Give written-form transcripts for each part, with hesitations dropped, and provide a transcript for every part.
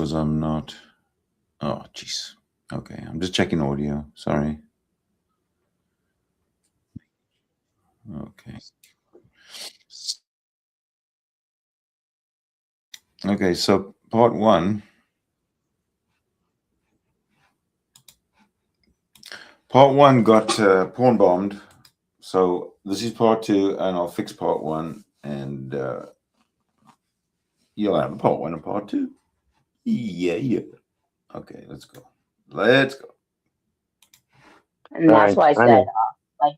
because I'm not. Oh, jeez. Okay, I'm just checking audio. Sorry. Okay. Okay, so part one. Part one got porn bombed. So this is part two, and I'll fix part one, and you'll have a part one and part two. Yeah. Okay, let's go. Let's go. And that's why I said,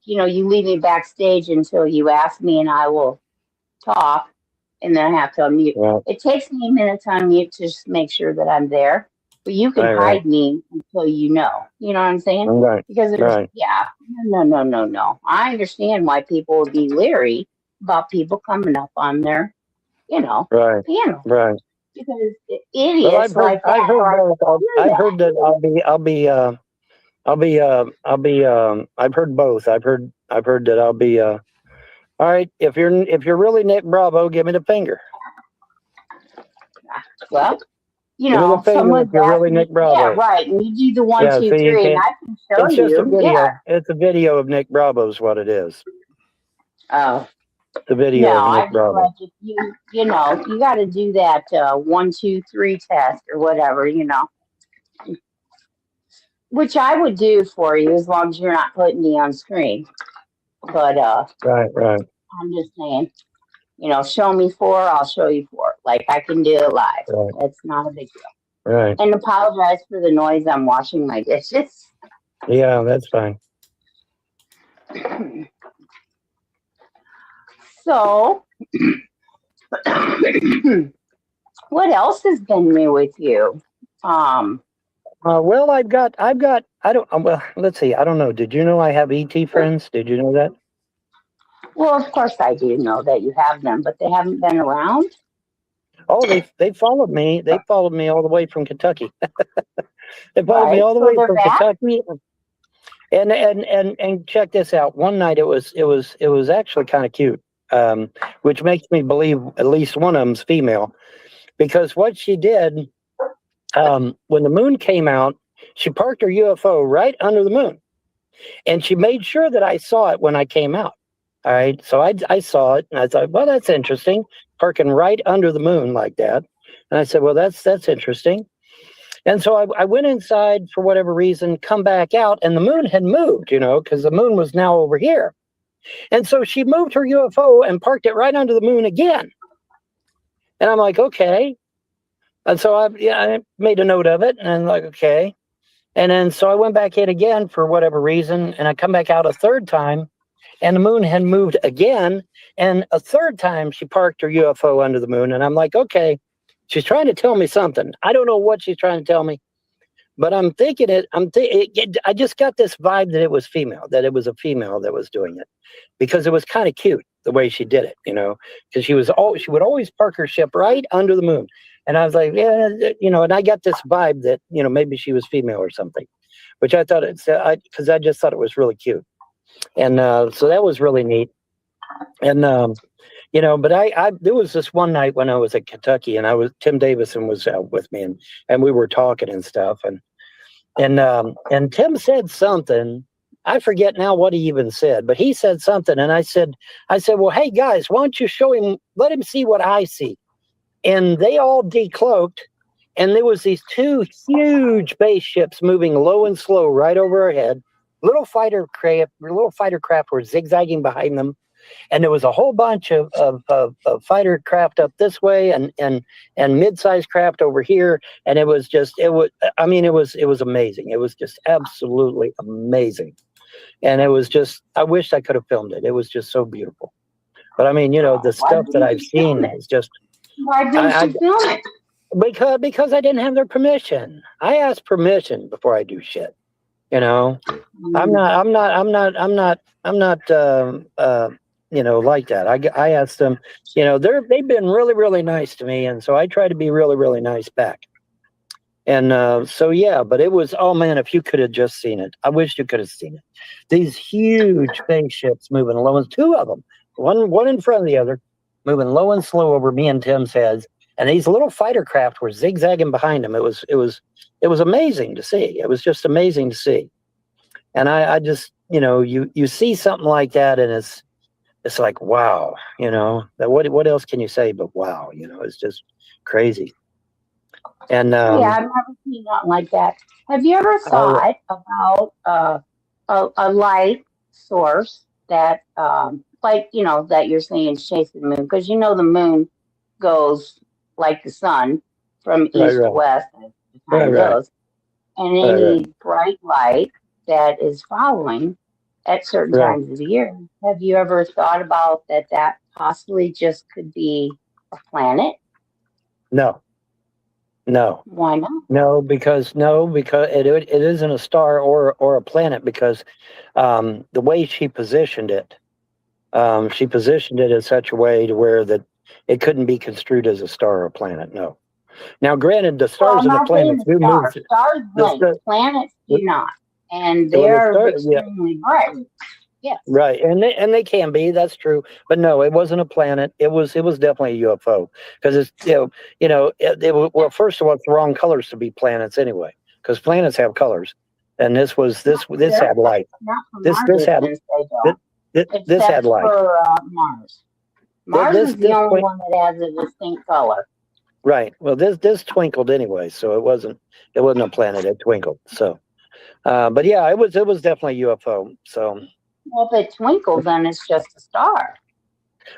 you leave me backstage until you ask me, and I will talk, and then I have to unmute. Right. It takes me a minute to unmute to just make sure that I'm there, but you can hide me until you know. You know what I'm saying? Right. Because no. I understand why people would be leery about people coming up on their, panel. Right. Because idiots like that. I've heard that I've heard both. I've heard that I'll be all right, if you're really Nick Bravo, give me the finger. Well, give me the finger if you're really Nick Bravo. Yeah, right. And you do the 1, 2, 3, and I can show you. Just a video. Yeah. It's a video of Nick Bravo is what it is. Oh. The video of Nick Bravo. Like if you got to do that 1, 2, 3 test or whatever, which I would do for you as long as you're not putting me on screen. But right. I'm just saying, show me 4, I'll show you 4. Like I can do it live. Right. It's not a big deal. Right. And apologize for the noise. I'm washing my dishes. Yeah, that's fine. So, what else has been new with you? Well, let's see. I don't know. Did you know I have ET friends? Did you know that? Well, of course I do know that you have them, but they haven't been around. Oh, they followed me. They followed me all the way from Kentucky. They followed me all the way from Kentucky. And check this out. One night it was actually kind of cute, which makes me believe at least one of them's female, because what she did when the moon came out, she parked her UFO right under the moon, and she made sure that I saw it when I came out. All right, so I saw it, and I thought, well, that's interesting, parking right under the moon like that. And I said, well, that's interesting. And so I went inside for whatever reason, come back out, and the moon had moved, because the moon was now over here. And so she moved her UFO and parked it right under the moon again. And I'm like, okay. And so I made a note of it, and I'm like, okay. And then so I went back in again for whatever reason, and I come back out a third time, and the moon had moved again. And a third time she parked her UFO under the moon. And I'm like, okay, she's trying to tell me something. I don't know what she's trying to tell me, but I'm thinking I just got this vibe that it was female, that it was a female that was doing it, because it was kind of cute the way she did it, because she would always park her ship right under the moon. And I was like, yeah, and I got this vibe that, maybe she was female or something, which I thought because I just thought it was really cute. And so that was really neat. And, but there was this one night when I was in Kentucky, and Tim Davison was out with me, and we were talking and stuff. And Tim said something. I forget now what he even said, but he said something. And I said, well, hey guys, why don't you let him see what I see? And they all decloaked, and there was these 2 huge base ships moving low and slow right over our head. Little fighter craft were zigzagging behind them, and there was a whole bunch of fighter craft up this way, and mid-sized craft over here. And it was amazing. It was just absolutely amazing. And it was just, I wish I could have filmed it. It was just so beautiful. But the stuff that I've seen is just. Why didn't you film it? Because I didn't have their permission. I asked permission before I do shit. I'm not like that. I asked them, they've been really, really nice to me. And so I try to be really, really nice back. And so, yeah, but it was, oh man, if you could have just seen it. I wish you could have seen it. These huge spaceships moving low, and 2 of them, one in front of the other, moving low and slow over me and Tim's heads. and these little fighter craft were zigzagging behind them. It was amazing to see. It was just amazing to see. And I just, you see something like that, and it's like, wow, what else can you say but wow? It's just crazy. And yeah, I've never seen nothing like that. Have you ever thought about a light source that, that you're saying is chasing the moon? Because the moon goes like the sun from east to west as the time goes, and any bright light that is following at certain times of the year. Have you ever thought about that possibly just could be a planet? No. Why not? No, because it isn't a star or a planet, because the way she positioned it in such a way to where that it couldn't be construed as a star or a planet. No. Now, granted, the stars and the planets do move. Stars blink, planets do not, and they're extremely bright. Yes. Right, and they can be. That's true, but no, it wasn't a planet. It was definitely a UFO, because it's well, first of all, it's the wrong colors to be planets anyway, because planets have colors, and this had light. This had light. For Mars. Mars is the only one that has a distinct color. Right. Well, this twinkled anyway, so it wasn't a planet. It twinkled. So, but yeah, it was definitely a UFO. So. Well, if it twinkled, then it's just a star.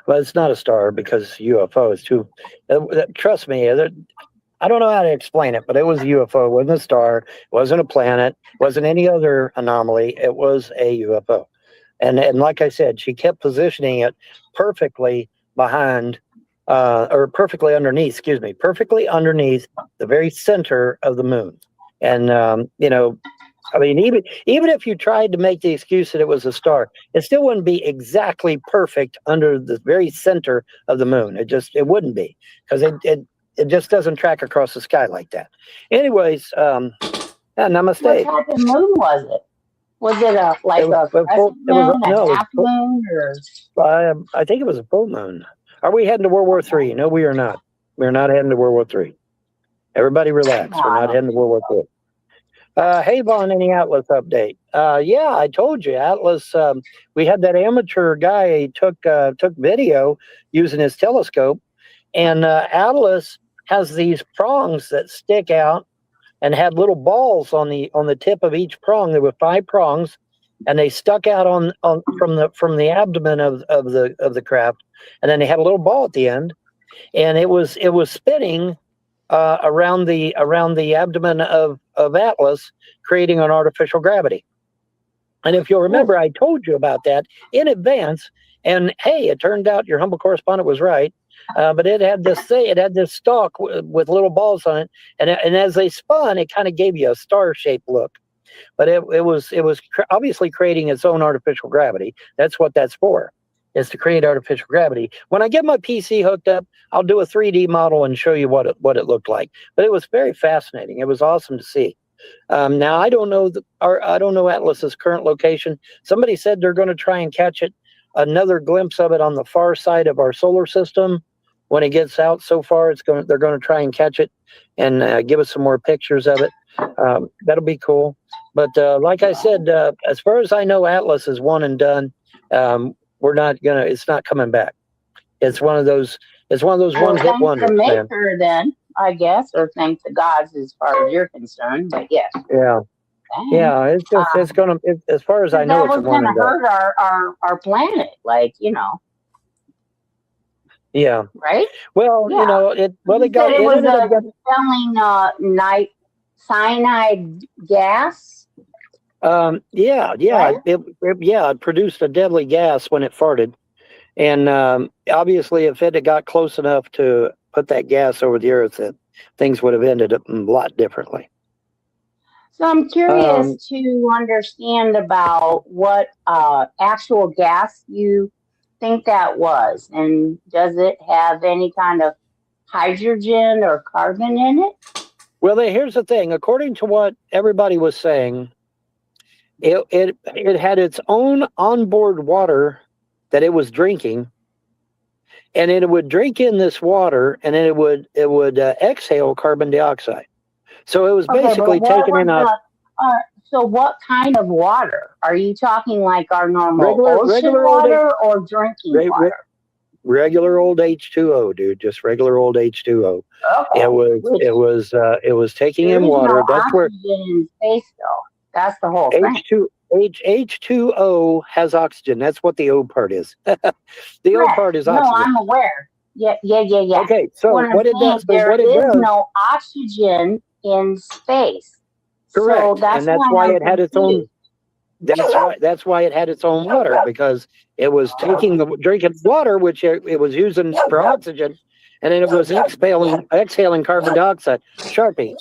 Well, it's not a star, because UFO is too. Trust me, I don't know how to explain it, but it was a UFO. It wasn't a star. It wasn't a planet. It wasn't any other anomaly. It was a UFO, and like I said, she kept positioning it perfectly behind, or perfectly underneath. Excuse me, perfectly underneath the very center of the moon, and I mean, even if you tried to make the excuse that it was a star, it still wouldn't be exactly perfect under the very center of the moon. It wouldn't be, because it just doesn't track across the sky like that. Anyways, namaste. What type of moon was it? Was it a crescent moon, a half moon, or? I think it was a full moon. Are we heading to World War III? No, we are not. We're not heading to World War III. Everybody relax. We're not heading to World War III. Hey, Vaughn, any Atlas update? Yeah, I told you, Atlas. We had that amateur guy. He took video using his telescope, and Atlas has these prongs that stick out, and had little balls on the tip of each prong. There were 5 prongs, and they stuck out from the abdomen of the craft, and then they had a little ball at the end, and it was spinning around the abdomen of Atlas, creating an artificial gravity. And if you'll remember, I told you about that in advance. And hey, it turned out your humble correspondent was right. But it had this stalk with little balls on it, and as they spun, it kind of gave you a star-shaped look. But it was obviously creating its own artificial gravity. That's what that's for, is to create artificial gravity. When I get my PC hooked up, I'll do a 3D model and show you what it looked like. But it was very fascinating. It was awesome to see. Now I don't know Atlas's current location. Somebody said they're going to try and catch it, another glimpse of it on the far side of our solar system. When it gets out so far, they're going to try and catch it and give us some more pictures of it. That'll be cool. But like I said, as far as I know, Atlas is one and done. It's not coming back. It's one of those one-hit wonders. Thank the maker, then, I guess, or thank the gods as far as you're concerned. But yes. Yeah. Dang. Yeah. It's just as far as I know, it's one and done. That was going to hurt our planet, Yeah. Right. Well, yeah. Selling cyanide gas. It produced a deadly gas when it farted, and obviously, if it had got close enough to put that gas over the earth, things would have ended up a lot differently. So I'm curious to understand about what actual gas you think that was, and does it have any kind of hydrogen or carbon in it? Well, here's the thing. According to what everybody was saying, it had its own onboard water that it was drinking, and it would drink in this water, and then it would exhale carbon dioxide. So it was basically taking in a. So what kind of water? Are you talking like our normal regular water or drinking water? Regular old H2O, dude. Just regular old H2O. Okay. It was taking in water. No That's where oxygen in space, though. That's the whole thing. H2O has oxygen. That's what the O part is. The O part is oxygen. No, I'm aware. Yeah. Okay, so what it does? There is no oxygen in space. Correct, so that's why it had its own. That's why it had its own water, because it was drinking water, which it was using for oxygen, and then it was exhaling carbon dioxide. Sharpie,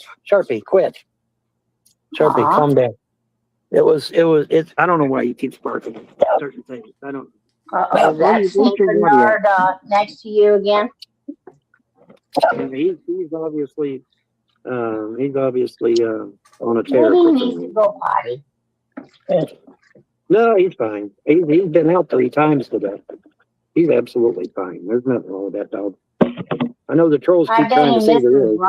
quit. Sharpie, calm down. It's. I don't know why you keep sparking certain things. I don't. That's St. Bernard next to you again. He's obviously on a tear. Maybe he needs to go potty. No, he's fine. He's been out 3 times today. He's absolutely fine. There's nothing wrong with that dog. I know the trolls keep trying to say there is.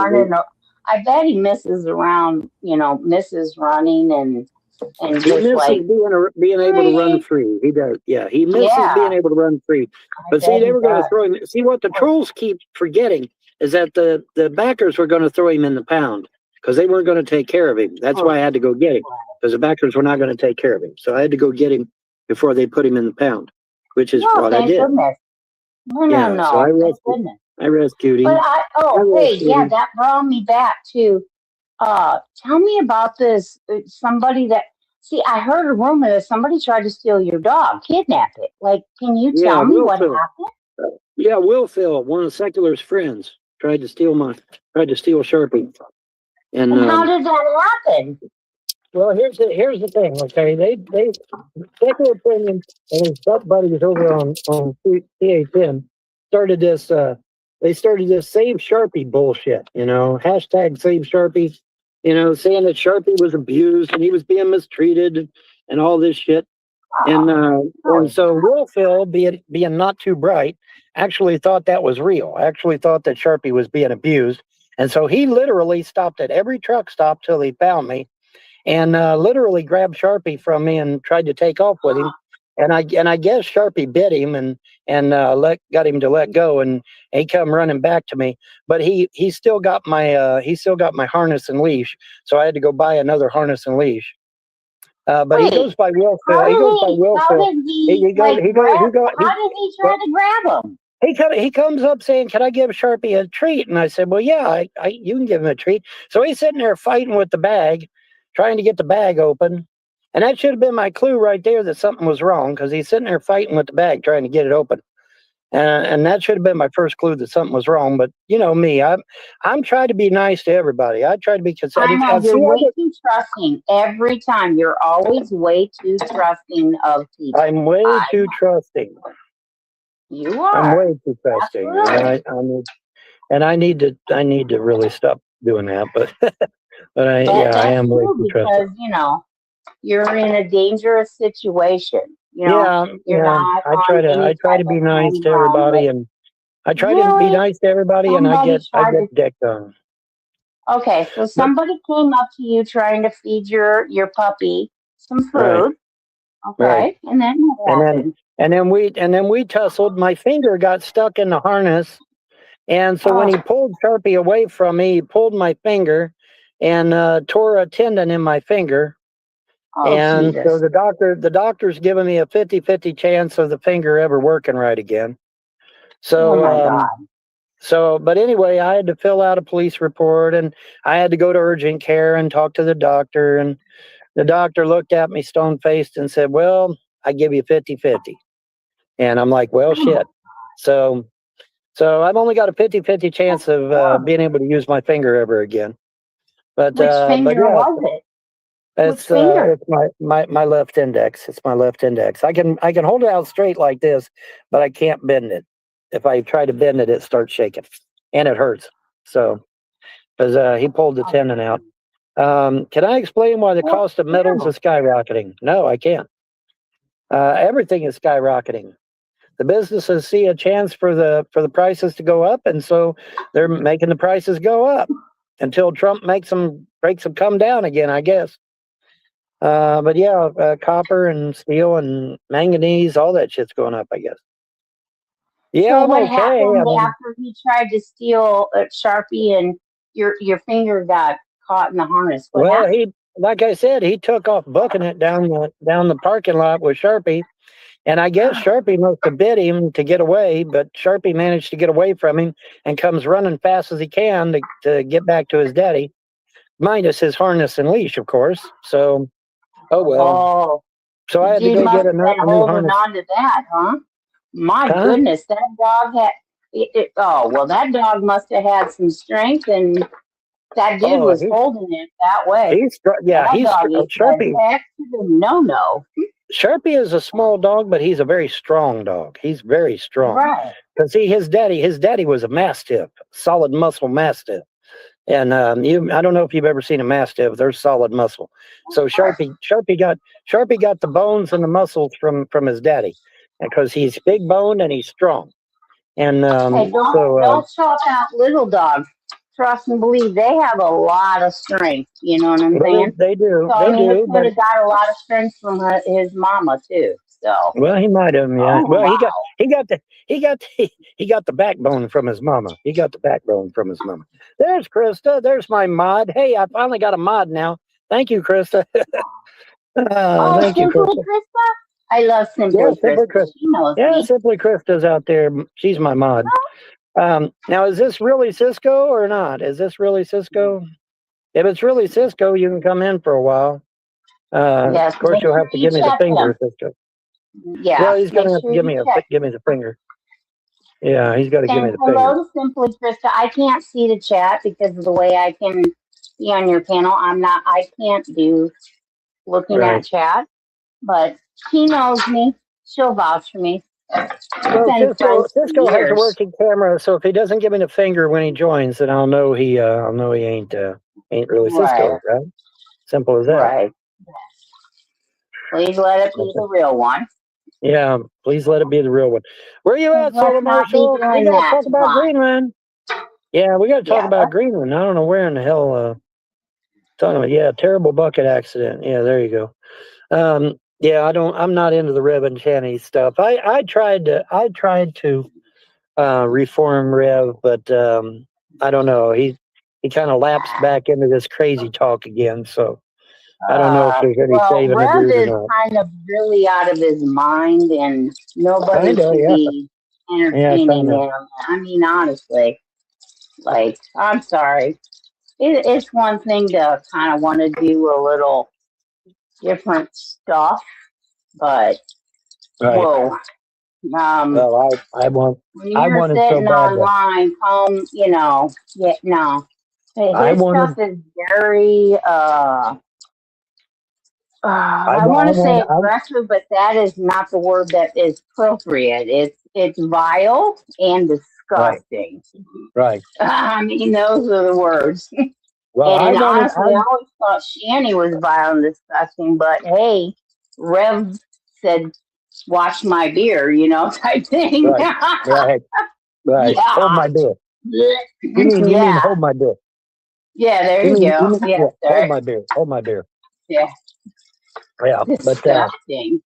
I bet he misses around, misses running and he misses being able to run free. He does. Yeah, he misses being able to run free. But see, they were going to throw him. See, what the trolls keep forgetting is that the backers were going to throw him in the pound because they weren't going to take care of him. That's why I had to go get him, because the backers were not going to take care of him. So I had to go get him before they put him in the pound, which is what I did. Goodness. No. So I rescued him. But that brought me back to, tell me about this, somebody that, I heard a rumor that somebody tried to steal your dog, kidnap it. Like, can you tell me what happened? Yeah, Will Phil, one of Secular's friends, tried to steal Sharpie. And how did that happen? Well, here's the thing. Okay, they Secular Opinion and his buddies over on CHN started this. They started this Save Sharpie bullshit. Hashtag Save Sharpie. Saying that Sharpie was abused and he was being mistreated and all this shit. And so Will Phil, being not too bright, actually thought that was real. Actually thought that Sharpie was being abused. And so he literally stopped at every truck stop till he found me, and literally grabbed Sharpie from me and tried to take off with him. And I guess Sharpie bit him and got him to let go, and he come running back to me. But he still got my harness and leash, so I had to go buy another harness and leash. But he goes by Will Phil. How did he try to grab him? He comes up saying, "Can I give Sharpie a treat?" And I said, "Well, yeah, you can give him a treat." So he's sitting there fighting with the bag, trying to get the bag open. And that should have been my clue right there that something was wrong, because he's sitting there fighting with the bag, trying to get it open. And that should have been my first clue that something was wrong. But you know me, I'm trying to be nice to everybody. I try to be considerate. I know, you're way too trusting every time. You're always way too trusting of people. I'm way too trusting. You are. I'm way too trusting, and I need to really stop doing that. But I am way too trusting. Because you're in a dangerous situation. I try to be nice to everybody, and I try to be nice to everybody, and I get decked on. Okay, so somebody came up to you trying to feed your puppy some food. Right. Okay, right. And then what happened? And then we tussled. My finger got stuck in the harness, and so when he pulled Sharpie away from me, he pulled my finger and tore a tendon in my finger. And Jesus. so the doctor's giving me a 50-50 chance of the finger ever working right again. So, but anyway, I had to fill out a police report, and I had to go to urgent care and talk to the doctor. And the doctor looked at me stone-faced and said, "Well, I give you 50-50. And I'm like, "Well, shit." So I've only got a 50-50 chance of being able to use my finger ever again. But which finger was it? It's my left index. It's my left index. I can hold it out straight like this, but I can't bend it. If I try to bend it, it starts shaking, and it hurts. So, because he pulled the tendon out. Can I explain why the cost of metals is skyrocketing? No, I can't. Everything is skyrocketing. the businesses see a chance for the prices to go up, and so they're making the prices go up until Trump breaks them come down again, I guess. But yeah, copper and steel and manganese, all that shit's going up, I guess. Yeah, So I'm what okay. happened after he tried to steal a Sharpie and your finger got caught in the harness? What Well, happened? like I said, he took off booking it down the parking lot with Sharpie, and I guess Sharpie must have bit him to get away, but Sharpie managed to get away from him and comes running fast as he can to get back to his daddy, minus his harness and leash, of course. So, oh well. Oh, So I had to he go must get have a been new holding harness. on to that, huh? My Huh? goodness, that dog had. Oh well, that dog must have had some strength, and that dude Oh, was holding it that way. That dog is Sharpie. heck to the no. Sharpie is a small dog, but he's a very strong dog. He's very strong. Right. Because see, his daddy was a Mastiff, solid muscle Mastiff. And I don't know if you've ever seen a Mastiff. They're solid muscle. So Sharpie got the bones and the muscles from his daddy, because he's big boned and he's strong. And Hey, don't chop out little dogs. Trust and believe, they have a lot of strength. You know what I'm saying? They do. So, They do. he could have got a lot of strength from his mama too. So. Well, he might have. Yeah. Oh, well, wow. he got the backbone from his mama. He got the backbone from his mama. There's Krista. There's my mod. Hey, I finally got a mod now. Thank you, Krista. Thank you, Simply Krista. I love Simply Krista. She knows me. Simply Krista's out there. She's my mod. Now, is this really Cisco or not? Is this really Cisco? If it's really Cisco, you can come in for a while. Yes, of course, you'll have to give me the finger, Cisco. Yeah. Well, he's going to have to give me the finger. Yeah, he's got to give me the finger. Hello to Simply Krista. I can't see the chat because of the way I can see on your panel. I can't do looking at chat, but she knows me. She'll vouch for me. Well, Cisco has a working camera, so if he doesn't give me the finger when he joins, then I'll know he ain't really Cisco, right? Simple as that. Right. Please let it be the real one. Yeah, please let it be the real one. Where are you at, Solar Marshal? We got to talk about Greenland. Yeah, we got to talk about Greenland. I don't know where in the hell. Talking about terrible bucket accident. Yeah, there you go. Yeah, I'm not into the Rev and Channy stuff. I tried to reform Rev, but I don't know. He kind of lapsed back into this crazy talk again. So I don't know if there's any saving to do or not. Rev is kind of really out of his mind, and nobody should be entertaining him. I mean, honestly, like, I'm sorry. It's one thing to kind of want to do a little different stuff, but whoa. Well, I want it so bad. Online, no. His stuff is very I want to say aggressive, but that is not the word that is appropriate. It's vile and disgusting. Right. I mean, those are the words. Well, and honestly, I always thought Shanny was vile and disgusting, but hey, Rev said, "Watch my beer," type thing. Right. Yeah. Hold my beer. You mean hold my beer? Yeah, there you go. Yeah, hold my beer. Yeah. Yeah, disgusting.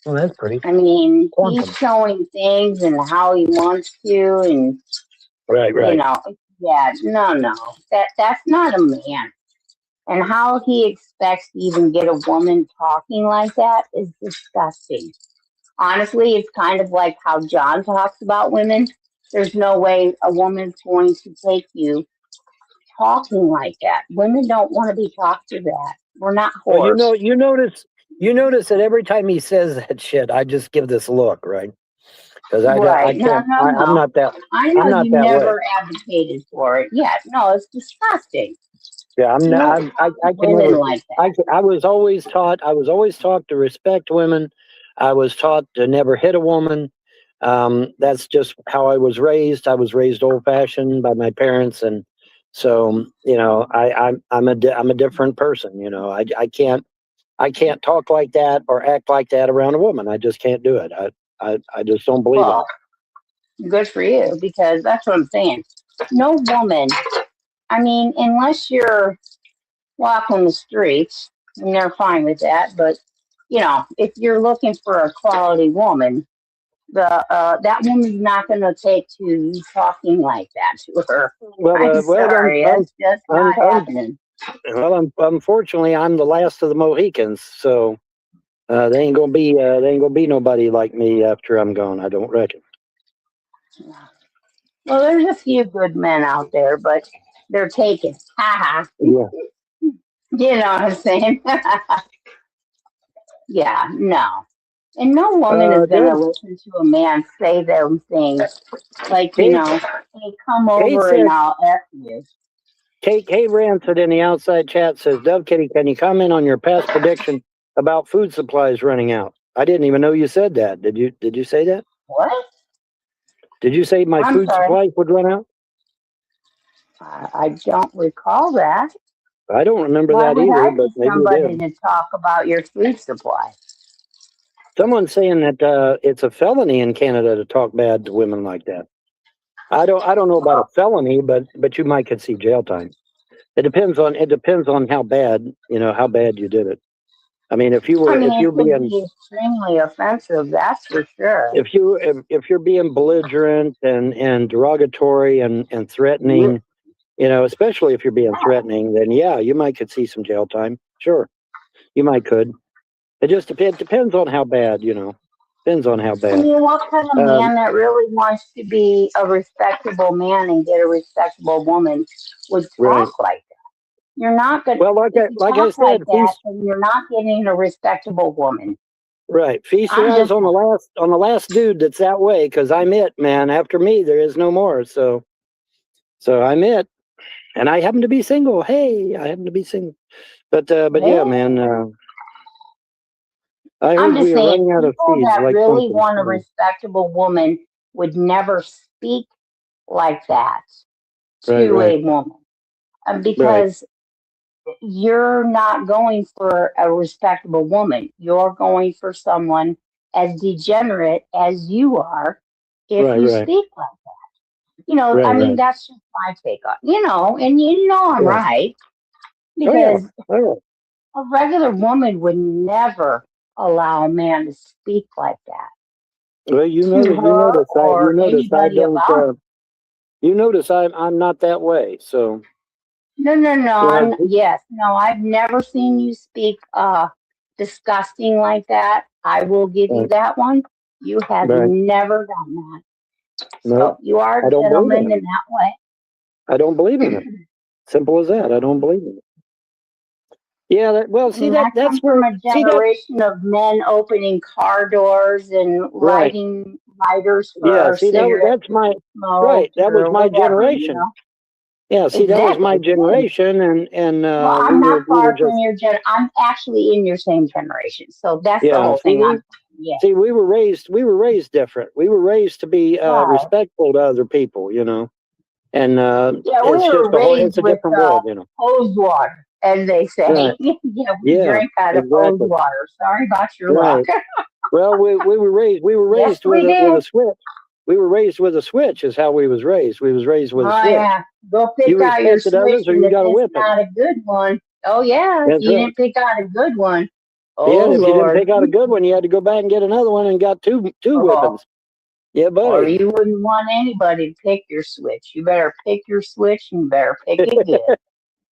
Well, that's pretty. I mean, he's showing things and how he wants to, and right. No, that's not a man. And how he expects to even get a woman talking like that is disgusting. Honestly, it's kind of like how John talks about women. There's no way a woman's going to take you talking like that. Women don't want to be talked to that. We're not whores. Well, you notice that every time he says that shit, I just give this look, right? Because I can't. No. I'm not that. I know you never advocated for it. Yeah, no, it's disgusting. Yeah, I'm not. I can never. Like that. I was always taught to respect women. I was taught to never hit a woman. That's just how I was raised. I was raised old-fashioned by my parents, and so I'm a different person. I can't talk like that or act like that around a woman. I just can't do it. I just don't believe Well, good for you, because that's what I'm saying. No woman, I mean, unless you're walking the streets, and they're fine with that, but, you know, if you're looking for a quality woman, that woman's not going to take to you talking like that to her. Well, I'm sorry, that's just not happening. Well, unfortunately, I'm the last of the Mohicans, so they ain't gonna be nobody like me after I'm gone. I don't reckon. Well, there's a few good men out there, but they're taken. Ha ha. Yeah. You know what I'm saying? Yeah, no. And no woman is going to listen to a man say those things. Like, you know, hey, come over and I'll F you. Kate Rancid in the outside chat says, Dovekitty, can you comment on your past prediction about food supplies running out? I didn't even know you said that. Did you say that? What? Did you say my food supplies would run out? I don't recall that. I don't remember that either, but maybe somebody to talk about your food supply. Someone's saying that it's a felony in Canada to talk bad to women like that. I don't know about a felony, but you might could see jail time. It depends on how bad you did it. I mean, if you're being extremely offensive, that's for sure. If you're being belligerent and derogatory and threatening, you know, especially if you're being threatening, then yeah, you might could see some jail time. Sure, you might could. It just depends on how bad, you know. Depends on how bad. I mean, what kind of man that really wants to be a respectable man and get a respectable woman would talk like that? You're not going to. Well, like I said, and you're not getting a respectable woman. Right. Feast your eyes on the last dude that's that way, because I'm it, man. After me, there is no more. So I'm it, and I happen to be single. Hey, I happen to be single. But yeah, man. I heard we are running out of seeds. That really want a respectable woman would never speak like that to a woman, because you're not going for a respectable woman. You're going for someone as degenerate as you are if you speak like that. You know, I mean, that's just my take on, you know, and you know I'm right. Because a regular woman would never allow a man to speak like that. Well, you notice I'm not that way, so. No, I've never seen you speak disgusting like that. I will give you that one. You have never done that. So you are a gentleman in that way. I don't believe in it. Simple as that. I don't believe in it. Yeah, that's from a generation of men opening car doors and lighting lighters for cigarettes. That's my that was my generation. You know? Yeah, see, that was my generation, and well, I'm not far from your generation. I'm actually in your same generation, so that's the whole thing. See, we were raised different. We were raised to be respectful to other people, you know, and it's a different world, you know. Hose water, as they say. We drink out of hose water. Sorry about your luck. Well, we were raised with a switch. We were raised with a switch, is how we was raised. We was raised with a switch. Yeah. Go pick out your switch, or you got to whip it. Not a good one. Oh yeah, you didn't pick out a good one. Oh, if you didn't pick out a good one, you had to go back and get another one and got two whippings. Yeah, buddy. Or you wouldn't want anybody to pick your switch. You better pick your switch and better pick it good.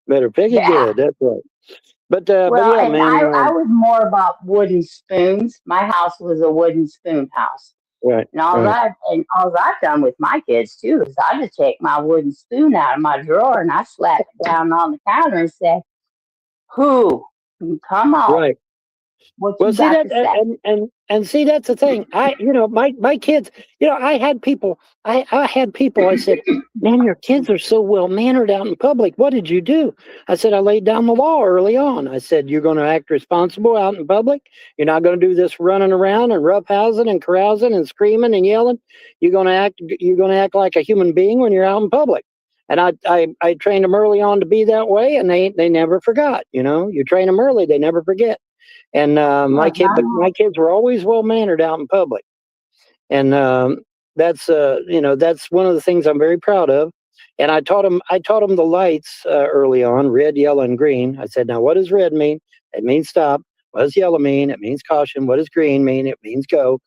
Better pick it good. That's right. But yeah, man. I was more about wooden spoons. My house was a wooden spoon house. Right. And all I've done with my kids too is I just take my wooden spoon out of my drawer and I slap it down on the counter and say, "Who? Come on." Right. Well, see that, and see, that's the thing. My kids, I had people. I said, "Man, your kids are so well mannered out in public. What did you do?" I said, "I laid down the law early on." I said, "You're going to act responsible out in public. You're not going to do this running around and roughhousing and carousing and screaming and yelling. You're going to act like a human being when you're out in public." And I trained them early on to be that way, and they never forgot. You train them early, they never forget. And my kids were always well mannered out in public. that's that's one of the things I'm very proud of. And I taught them the lights early on, red, yellow, and green. I said, now what does red mean? It means stop. What does yellow mean? It means caution. What does green mean? It means go.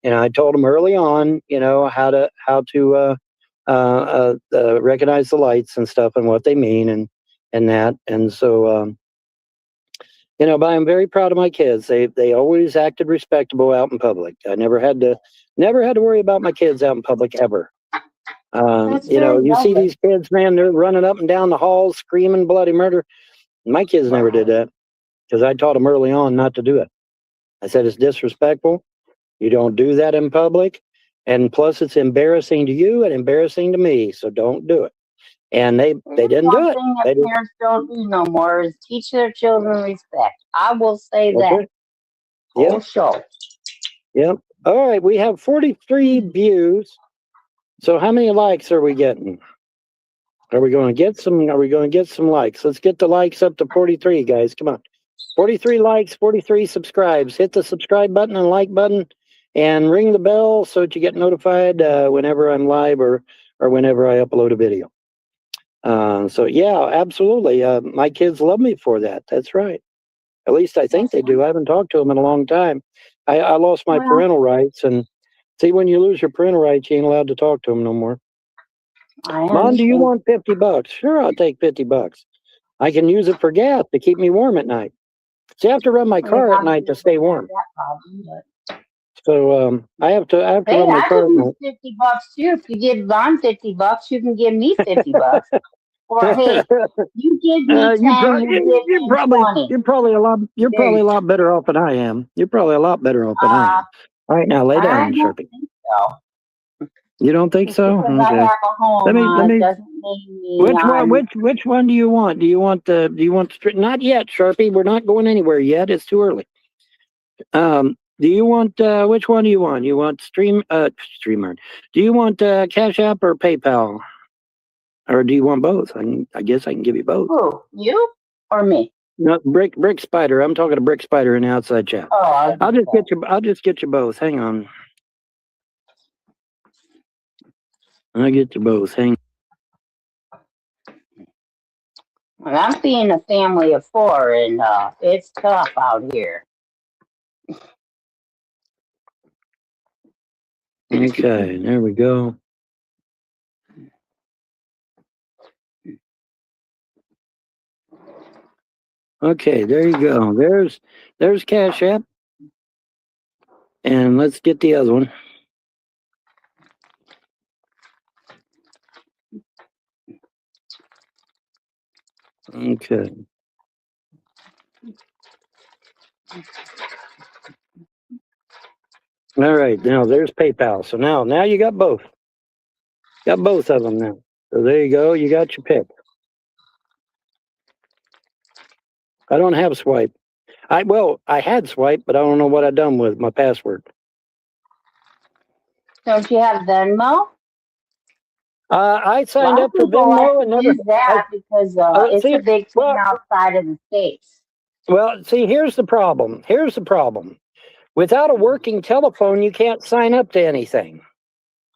And I told them early on, how to recognize the lights and stuff and what they mean and that. And so, but I'm very proud of my kids. They always acted respectable out in public. I never had to worry about my kids out in public ever. You see these kids, man, they're running up and down the halls screaming bloody murder. My kids never did that because I taught them early on not to do it. I said, it's disrespectful. You don't do that in public. And plus, it's embarrassing to you and embarrassing to me. So don't do it. And they didn't do it. One thing that parents don't do no more is teach their children respect. I will say that. Yeah. Show. Yep. All right. We have 43 views. So how many likes are we getting? Are we going to get some likes? Let's get the likes up to 43, guys. Come on. 43 likes, 43 subscribes. Hit the subscribe button and like button and ring the bell so that you get notified whenever I'm live or whenever I upload a video. So yeah, absolutely. My kids love me for that. That's right. At least I think they do. I haven't talked to them in a long time. I lost my parental rights, and see, when you lose your parental rights, you ain't allowed to talk to them no more. Mom, do you want $50? Sure, I'll take $50. I can use it for gas to keep me warm at night. See, I have to run my car at night to stay warm. So I have to run my car at night. $50 too. If you give Vaughn $50, you can give me $50. Or hey, you give me 10, you're probably a lot better off than I am. You're probably a lot better off than I am. All right, now lay down, Sharpie. You don't think so? Okay. I have a home, let me. Doesn't mean Which one do you want? Do you want the not yet, Sharpie? We're not going anywhere yet. It's too early. Do you want which one do you want? You want Streamer? Do you want Cash App or PayPal? Or do you want both? I guess I can give you both. Who? You or me? No, Brick Spider. I'm talking to Brick Spider in the outside chat. Oh, I'll just get you both. Hang on. I'll get you both. Hang on. Well, I'm seeing a family of 4, and it's tough out here. Okay, there we go. Okay, there you go. There's Cash App. And let's get the other one. Okay. All right, now there's PayPal. So now you got both. Got both of them now. So there you go. You got your pick. I don't have Swipe. I had Swipe, but I don't know what I done with my password. Don't you have Venmo? I signed up for Venmo and never use that because it's a big thing outside of the States. Well, see, here's the problem. Without a working telephone, you can't sign up to anything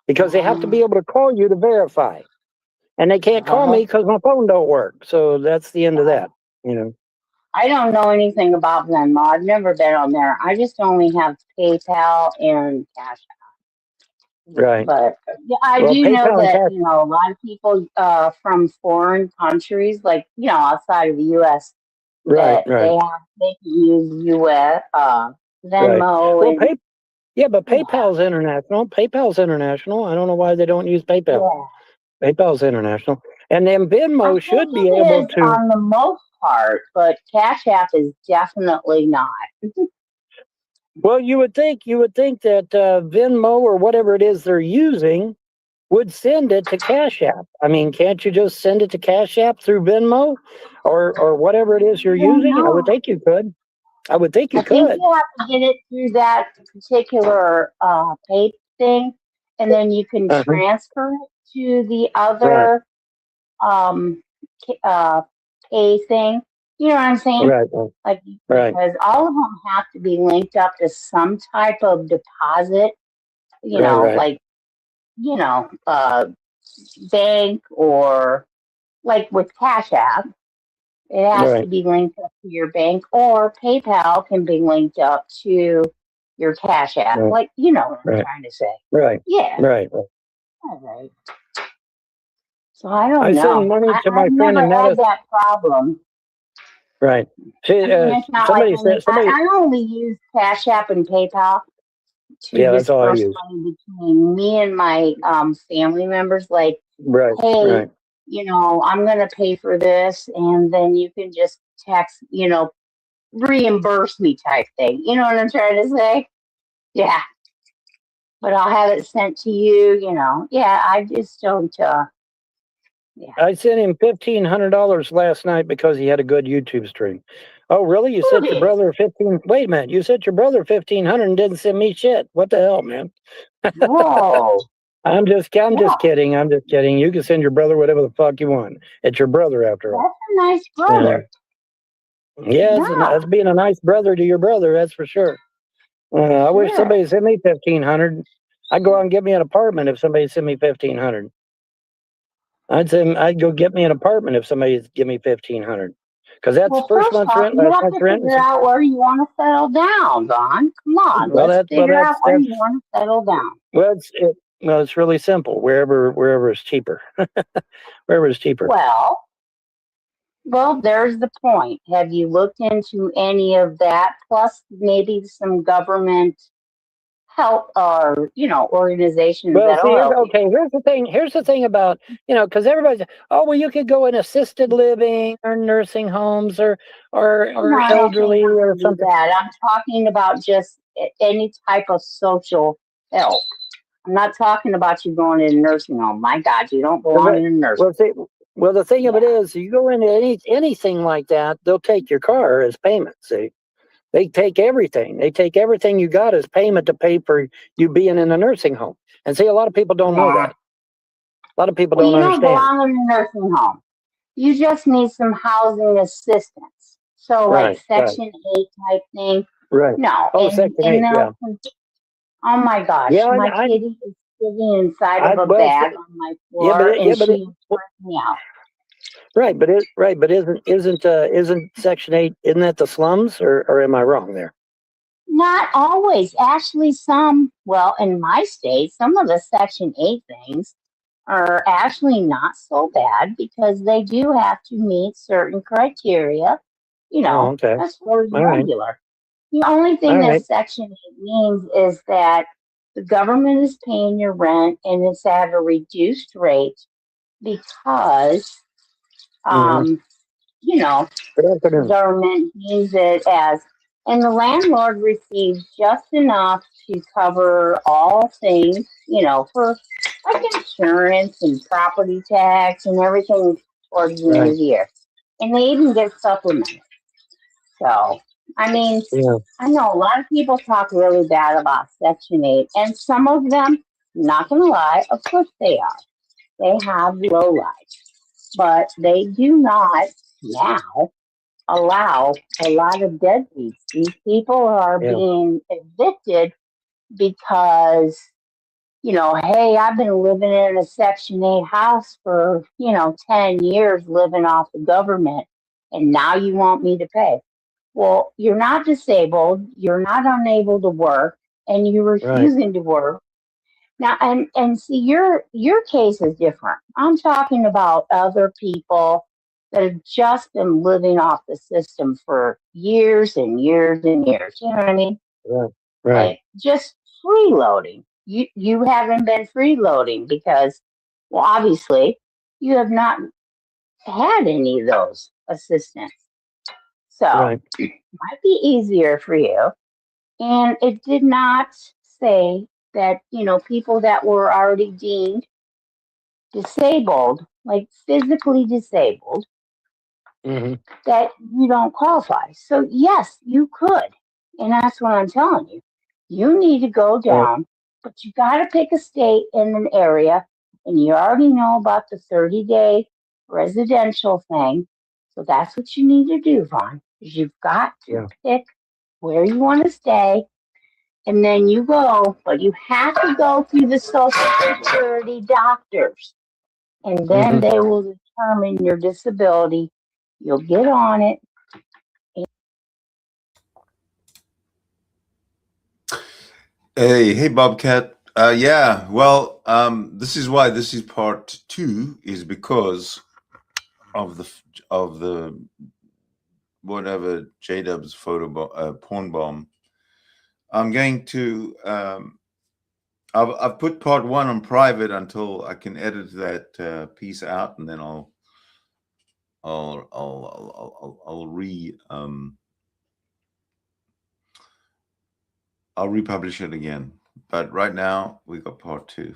because they have to be able to call you to verify, and they can't call me because my phone don't work. So that's the end of that. I don't know anything about Venmo. I've never been on there. I just only have PayPal and Cash App. Right. But yeah, I do know that, a lot of people from foreign countries, like, outside of the U.S., right. they can use US, Venmo. Right. Well, but PayPal's international. PayPal's international. I don't know why they don't use PayPal. Yeah. PayPal's international. And then Venmo should be able to. On the most part, but Cash App is definitely not. Well, you would think that Venmo or whatever it is they're using would send it to Cash App. I mean, can't you just send it to Cash App through Venmo or whatever it is you're using? I would think you could. I think you have to get it through that particular pay thing, and then you can transfer it to the other pay thing. You know what I'm saying? Right. Because all of them have to be linked up to some type of deposit like, bank, or like with Cash App, it has to be linked up to your bank, or PayPal can be linked up to your Cash App. Like, you know what I'm trying to say. Right. Yeah. Right. All right. So I don't I know. send money to my I've friend never in had Madison. that problem. Right. I mean, it's not Somebody like said, somebody, I only use Cash App and PayPal to that's all I disperse use. money between me and my family members. Like, Right. hey, Right. I'm going to pay for this, and then you can just text, reimburse me type thing. You know what I'm trying to say? Yeah. But I'll have it sent to you, Yeah, I just don't, yeah. I sent him $1,500 last night because he had a good YouTube stream. Oh, really? You sent your brother 15? Wait a minute. You sent your brother 1,500 and didn't send me shit. What the hell, man? Whoa. I'm just kidding. I'm just kidding. You can send your brother whatever the fuck you want. It's your brother after all. That's a nice brother. Yeah, that's being a nice brother to your brother. That's for sure. I wish somebody sent me 1,500. I'd go out and get me an apartment if somebody sent me 1,500. I'd go get me an apartment if somebody give me 1,500. Because that's first month's rent, you last have month's to rent. figure out where you want to settle down, Don. Come on, let's figure out where you want to settle down. Well, it's really simple. Wherever is cheaper. Wherever is cheaper. Well, there's the point. Have you looked into any of that? Plus, maybe some government help or organizations that'll help. Okay. Here's the thing about because everybody's you could go in assisted living or nursing homes or elderly or something. I'm talking about just any type of social help. I'm not talking about you going in a nursing home. My God, you don't belong in a nursing home. Well, the thing of it is, you go into anything like that, they'll take your car as payment. See, they take everything. They take everything you got as payment to pay for you being in a nursing home. And see, a lot of people don't know that. A lot of people don't understand. You don't belong in a nursing home. You just need some housing assistance. So, like Section 8 type thing. Right. No. Section 8, yeah. Oh my gosh, my kitty is sitting inside of a bag on my floor, and she is freaking me out. Right, but isn't Section 8, isn't that the slums, or am I wrong there? Not always. Actually, in my state, some of the Section 8 things are actually not so bad because they do have to meet certain criteria, as far as regular. The only thing that Section 8 means is that the government is paying your rent and it's at a reduced rate because, the government views it as, and the landlord receives just enough to cover all things, for like insurance and property tax and everything towards the end of the year. And they even get supplemented. So, I mean, I know a lot of people talk really bad about Section 8, and some of them, not going to lie, of course they are. They have low lives, but they do not now allow a lot of deadbeats. These people are being evicted because, hey, I've been living in a Section 8 house for, 10 years living off the government, and now you want me to pay. Well, you're not disabled, you're not unable to work, and you're refusing to work. Now, and see, your case is different. I'm talking about other people that have just been living off the system for years and years and years. You know what I mean? Right. Like just freeloading. You haven't been freeloading because, well, obviously, you have not had any of those assistance. So it might be easier for you. And it did not say that, people that were already deemed disabled, like physically disabled, that you don't qualify. So yes, you could. And that's what I'm telling you. You need to go down, but you got to pick a state in an area, and you already know about the 30-day residential thing. So that's what you need to do, Vaughn. Is you've got to pick where you want to stay. and then you go, but you have to go through the Social Security doctors, and then they will determine your disability. You'll get on it. Hey, Bobcat. Yeah, well, this is why this is part 2, is because of the whatever J-Dub's porn bomb. I'm going to I've put part 1 on private until I can edit that piece out, and then I'll republish it again. But right now we got part 2.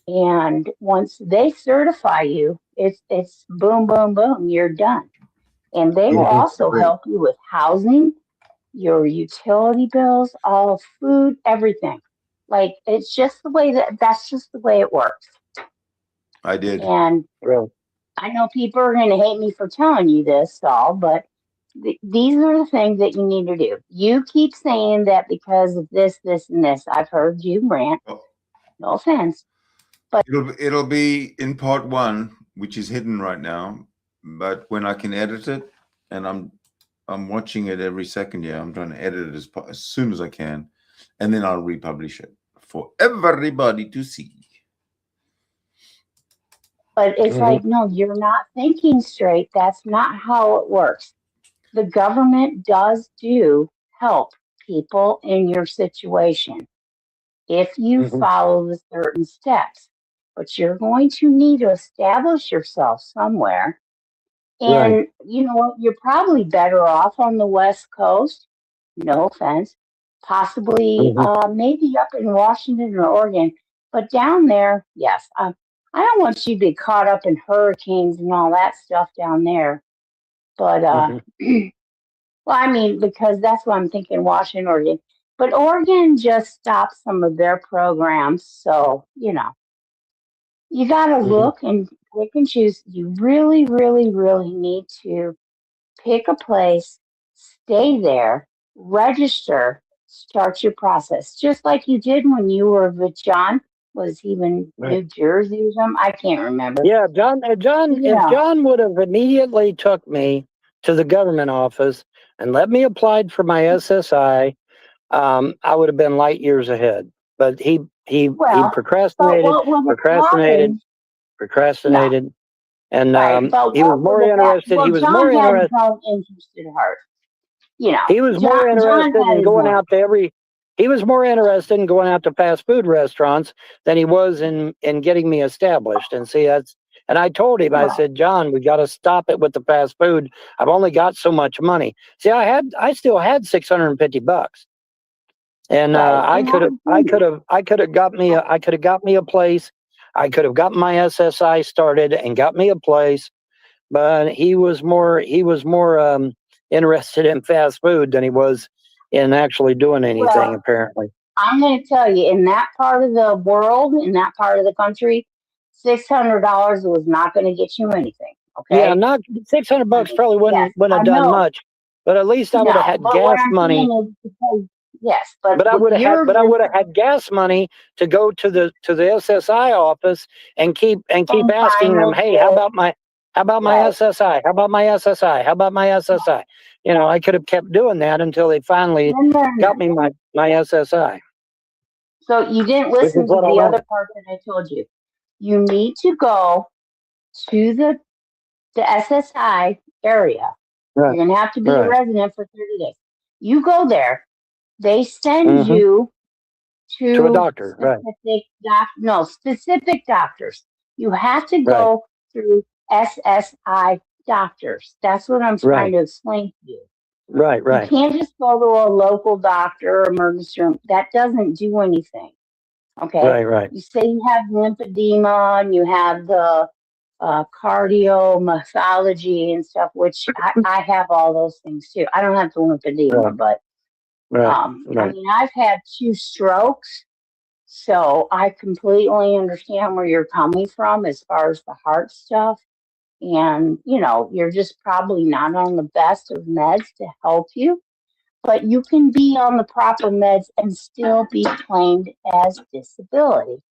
And once they certify you, it's boom, boom, boom, you're done. And they will also help you with housing, your utility bills, all food, everything. Like, it's just the way that's just the way it works. I did. And I know people are going to hate me for telling you this, Saul, but these are the things that you need to do. You keep saying that because of this, and this. I've heard you rant. No offense. But it'll be in part 1, which is hidden right now. But when I can edit it, and I'm watching it every second. Yeah, I'm trying to edit it as soon as I can, and then I'll republish it for everybody to see. But it's like, no, you're not thinking straight. That's not how it works. The government does help people in your situation if you follow the certain steps. But you're going to need to establish yourself somewhere. And you know what? You're probably better off on the West Coast. No offense. Possibly maybe up in Washington or Oregon. But down there, yes. I don't want you to be caught up in hurricanes and all that stuff down there. But, well, I mean, because that's what I'm thinking, Washington, Oregon. But Oregon just stopped some of their programs. So, you know, you got to look and pick and choose. You really, really, really need to pick a place, stay there, register, start your process. Just like you did when you were with John. Was he in New Jersey or something? I can't remember. Yeah, John. If John would have immediately took me to the government office and let me apply for my SSI, I would have been light years ahead. But he procrastinated, and he was more interested. He was more interested. Interested heart. You know, he was more interested in going out to every. He was more interested in going out to fast food restaurants than he was in getting me established. And see, and I told him, I said, John, we got to stop it with the fast food. I've only got so much money. See, I still had $650, and I could have got me a place. I could have got my SSI started and got me a place, but he was more interested in fast food than he was in actually doing anything, apparently. I'm going to tell you, in that part of the world, in that part of the country, $600 was not going to get you anything. Okay. Yeah, not $600 probably wouldn't have done much, but at least I would have had gas money. Yes, but I would have had gas money to go to the SSI office and keep asking them, hey, how about my SSI? How about my SSI? How about my SSI? You know, I could have kept doing that until they finally got me my SSI. So you didn't listen to the other part that I told you. You need to go to the SSI area. Right. You're going to have to be a resident for 30 days. You go there. They send you to a doctor, specific doctors. You have to go through SSI doctors. That's what I'm trying to explain to you. Right. You can't just go to a local doctor or emergency room. That doesn't do anything. Okay? Right. You say you have lymphedema and you have the cardiomyopathy and stuff, which I have all those things too. I don't have the lymphedema, but I mean, I've had 2 strokes, so I completely understand where you're coming from as far as the heart stuff. And, you know, you're just probably not on the best of meds to help you. but you can be on the proper meds and still be claimed as disability.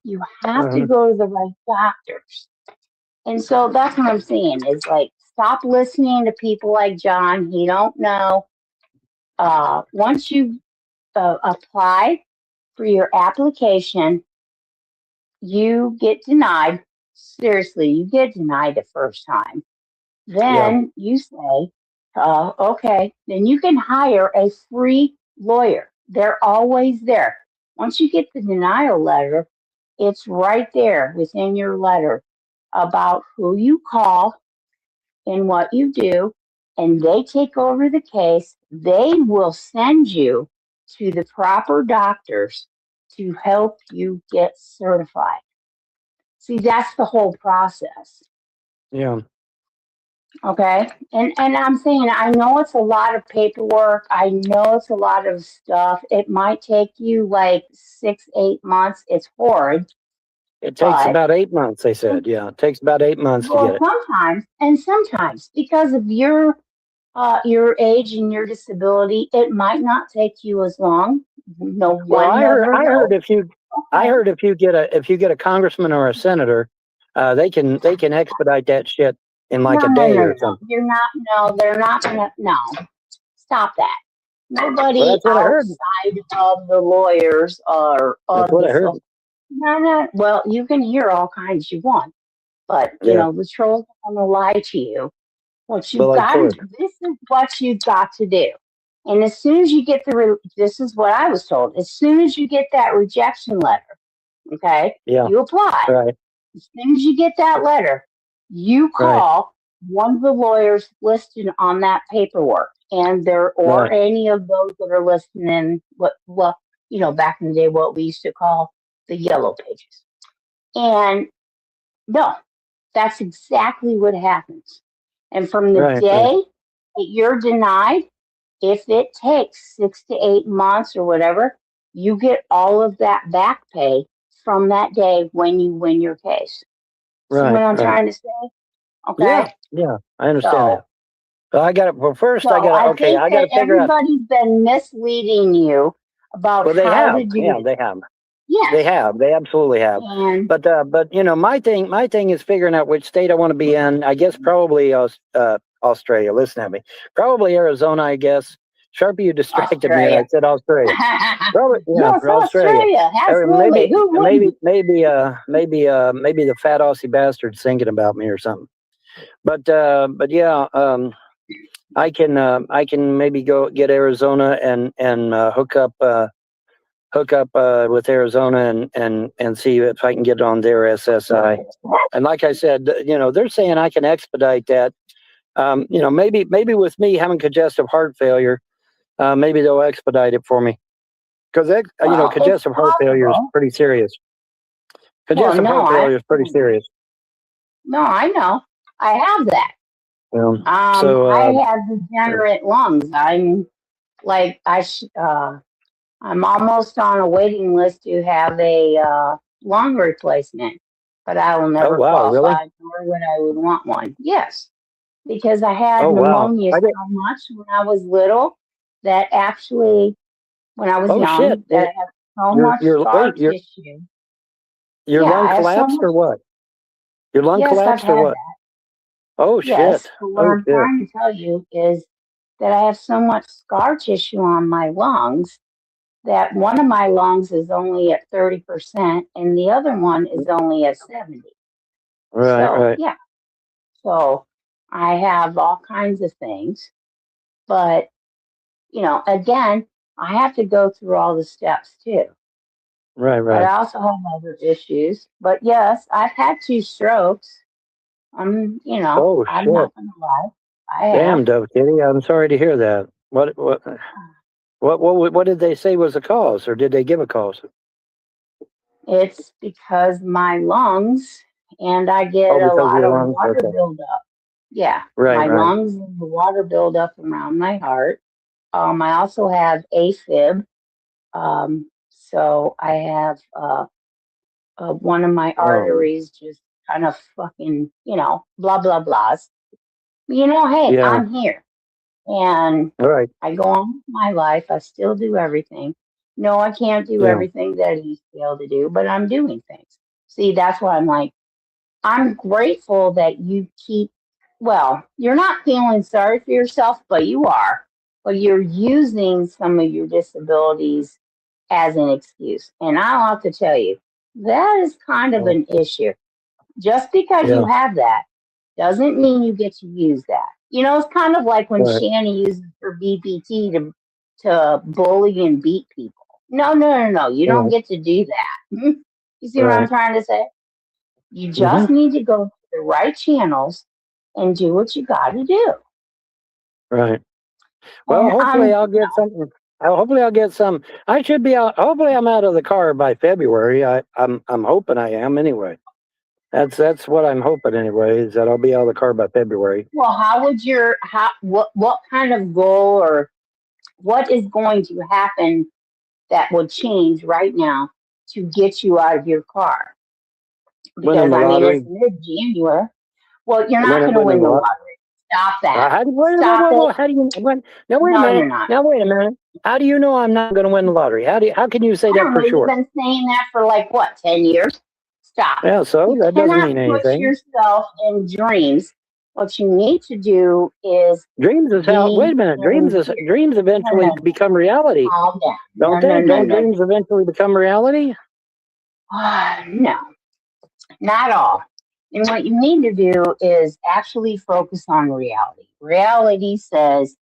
You have to go to the right doctors. And so that's what I'm saying is like, stop listening to people like John. He don't know. Once you apply for your application, you get denied. Seriously, you get denied the first time. Then you say, okay, then you can hire a free lawyer. They're always there. Once you get the denial letter, it's right there within your letter about who you call and what you do, and they take over the case. They will send you to the proper doctors to help you get certified. See, that's the whole process. Yeah. Okay. And I'm saying, I know it's a lot of paperwork. I know it's a lot of stuff. It might take you like 6-8 months. It's horrid. It takes about 8 months, they said. Yeah, it takes about 8 months to get it. Sometimes because of your age and your disability, it might not take you as long. No Well, one I heard if you get a congressman or a senator, they can expedite that shit in like a day or something. You're not. No, they're not gonna. No, stop that. Nobody outside of the lawyers or that's what I heard. No. Well, you can hear all kinds you want, but you know the trolls are gonna lie to you. What you got to do. This is what you got to do. And as soon as you get this is what I was told. As soon as you get that rejection letter, okay, you apply. Right. As soon as you get that letter, you call one of the lawyers listed on that paperwork, and any of those that are listed in back in the day, what we used to call the yellow pages. And no, that's exactly what happens. And from the day that you're denied, if it takes 6 to 8 months or whatever, you get all of that back pay from that day when you win your case. See what I'm trying to say? Okay. Yeah, I understand that. So I got it. Well, first I got to figure out. Everybody's been misleading you about how to do it. They have. Yes. They have. They absolutely have. But my thing is figuring out which state I want to be in. I guess probably Australia. Listen at me. Probably Arizona. I guess. Sharpie, you distracted me, and I said Australia. Probably, Australia. Absolutely. Maybe the fat Aussie bastard's thinking about me or something. But yeah. I can maybe go get Arizona and hook up with Arizona and see if I can get on their SSI. And like I said, they're saying I can expedite that. Maybe with me having congestive heart failure, maybe they'll expedite it for me. Because congestive heart failure is pretty serious. Congestive heart failure is pretty serious. No, I know. I have that. I have degenerate lungs. I'm like I'm almost on a waiting list to have a lung replacement, but I will never qualify, nor would I would want one. Yes, because I had pneumonia so much when I was little that actually, when I was young, that I had so much scar tissue. Your lung collapsed or what? Your lung collapsed or what? Oh, yes, shit. What I'm trying to tell you is that I have so much scar tissue on my lungs that one of my lungs is only at 30% and the other one is only at 70%. Right. Yeah. So I have all kinds of things. But, again, I have to go through all the steps too. Right. But I also have other issues. But yes, I've had 2 strokes. I'm not gonna lie. Damn, Dovekitty, I'm sorry to hear that. What did they say was the cause, or did they give a cause? It's because my lungs, and I get a lot of water buildup. Yeah, my lungs and the water buildup around my heart. I also have AFib. So I have one of my arteries just kind of fucking, blah, blah, blahs. Hey, I'm here. And All right. I go on with my life. I still do everything. No, I can't do Yeah. everything that I used to be able to do, but I'm doing things. See, that's why I'm like, I'm grateful that you keep, well, you're not feeling sorry for yourself, but you are. But you're using some of your disabilities as an excuse. And I'll have to tell you, that is kind of an issue. Just because you Yeah. have that doesn't mean you get to use that. You know, it's kind of like when Right. Shanny uses her BPT to bully and beat people. No. You don't Right. get to do that. You see what I'm Right. trying to say? You Mm-hmm. just need to go to the right channels and do what you got to do. Right. Well, And hopefully I'll get something. Hopefully I'll get some. I should be out. Hopefully I'm out of the car by February. I'm hoping I am anyway. That's what I'm hoping anyway, is that I'll be out of the car by February. well, how would what kind of goal or what is going to happen that would change right now to get you out of your car? Winning Because the I mean, lottery. it's mid-January. Well, you're not going to win Winning the the lottery. lottery. Stop that. How do, Stop it. how do you when? Now wait a No, minute. you're not. Now wait a minute. How do you know I'm not going to win the lottery? How can you say I that don't for know. You've sure? been saying that for like what, 10 years? Stop. Yeah, so You that doesn't cannot mean put anything. yourself in dreams. What you need to do is Dreams is how. be Wait a minute. in fear. Dreams eventually No. become reality, Calm down. don't they? Don't dreams eventually become reality? No, not all. And what you need to do is actually focus on reality. Reality says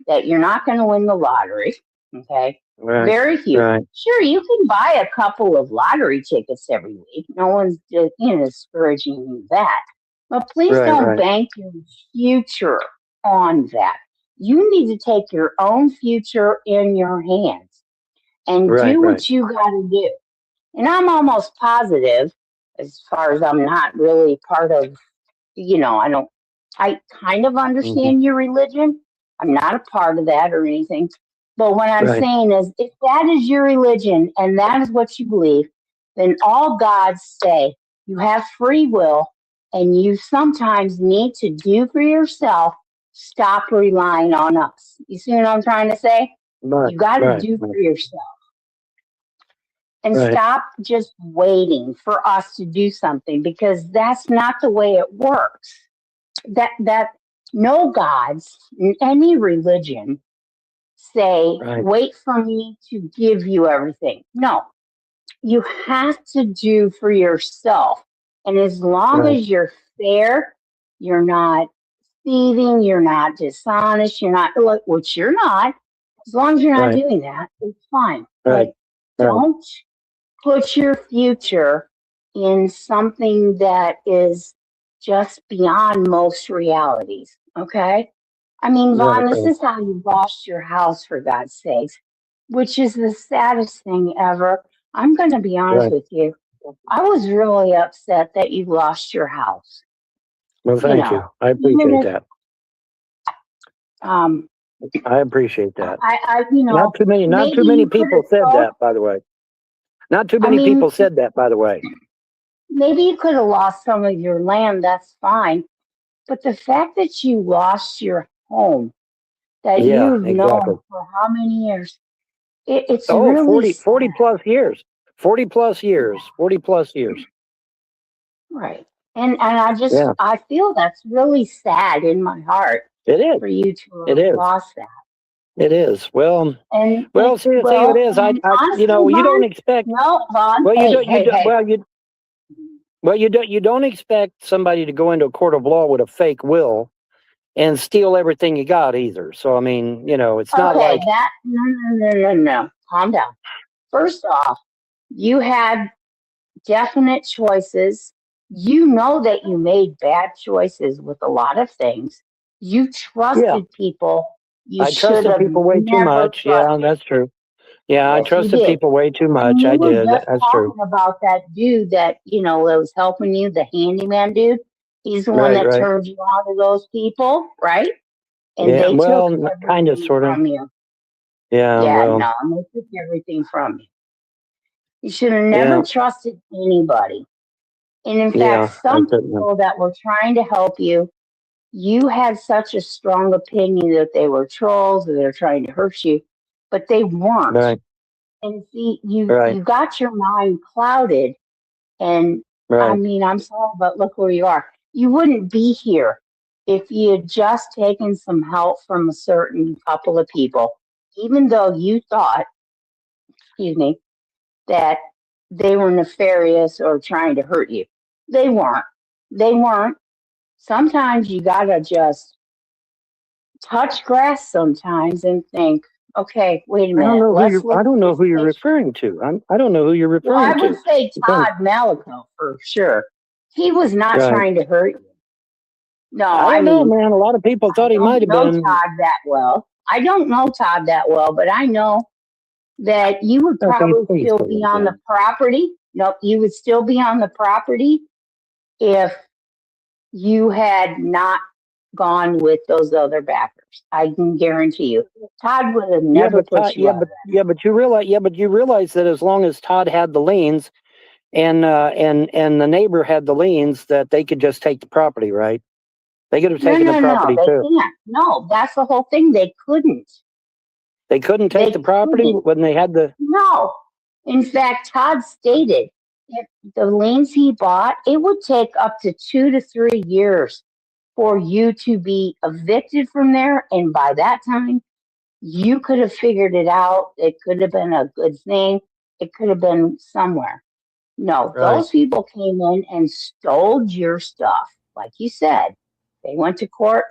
that you're not going to win the lottery. Okay. Right. Very few. Right. Sure, you can buy a couple of lottery tickets every week. No one's just, discouraging you that. But please don't bank your future on that. You need to take your own future in your hands and do what you got to do. And I'm almost positive, as far as I'm not really part of, I kind of understand your religion. I'm not a part of that or anything. But what I'm saying is, if that is your religion and that is what you believe, then all gods say you have free will and you sometimes need to do for yourself. Stop relying on us. You see what I'm trying to say? You got to do for yourself. And stop just waiting for us to do something, because that's not the way it works. That no gods in any religion say, wait for me to give you everything. No, you have to do for yourself. And as long as you're fair, you're not thieving, you're not dishonest, you're not, which you're not, as long as you're not doing that, it's fine. But don't put your future in something that is just beyond most realities. Okay. I mean, Vaughn, this is how you lost your house, for God's sakes, which is the saddest thing ever. I'm going to be honest with you. I was really upset that you lost your house. Well, thank you. I appreciate that. I appreciate that. Not too many people said that, by the way. Not too many people said that, by the way. Maybe you could have lost some of your land. That's fine. But the fact that you lost your home, that you've known for how many years? It's really 40 plus years. 40 plus years. 40 plus years. Right. And I feel that's really sad in my heart. It is. For you to have lost that. It is. Well, see, it is. Honestly, you Vaughn, don't expect. No, Vaughn. You don't expect somebody to go into a court of law with a fake will and steal everything you got either. So I mean, it's not like that. No. Calm down. First off, you had definite choices. You know that you made bad choices with a lot of things. You trusted people. I trusted people way too much. Yeah, that's true. Yeah, I trusted people way too much. I did. That's true. Talking about that dude that that was helping you, the handyman dude. He's the one that turned you on to those people, right? And they took kind of, sort of. From you. Yeah. No, and they took everything from you. You should have never trusted anybody. And in fact, some people that were trying to help you, you had such a strong opinion that they were trolls or they're trying to hurt you, but they weren't. Right. And see, you Right. got your mind clouded. And I Right. mean, I'm sorry, but look where you are. You wouldn't be here if you had just taken some help from a certain couple of people, even though you thought, excuse me, that they were nefarious or trying to hurt you. They weren't. They weren't. Sometimes you gotta just touch grass sometimes and think, okay, wait a I don't minute, know who let's you're. look I at don't know this who you're picture. referring to. I don't know who you're Well, I referring would to. say Because, Todd Malico for sure. He was not right. trying to hurt you. No, I I don't know, mean, man. A lot of people I thought he might don't have know been. Todd that well. I don't know Todd that well, but I know that you would Okay, probably please still say be it on the again. property. Nope, you would still be on the property if you had not gone with those other backers. I can guarantee you. Todd would have Yeah, never but put Todd, you out. but you realize that as long as Todd had the liens and the neighbor had the liens, that they could just take the property, right? They could have No, taken the no, no, property they too. can't. No, that's the whole thing. They couldn't. They couldn't take the They property couldn't. when they had the. No. In fact, Todd stated if the liens he bought, it would take up to 2 to 3 years for you to be evicted from there. And by that time, you could have figured it out. It could have been a good thing. It could have been somewhere. No, Right. those people came in and stole your stuff. Like you said, they went to court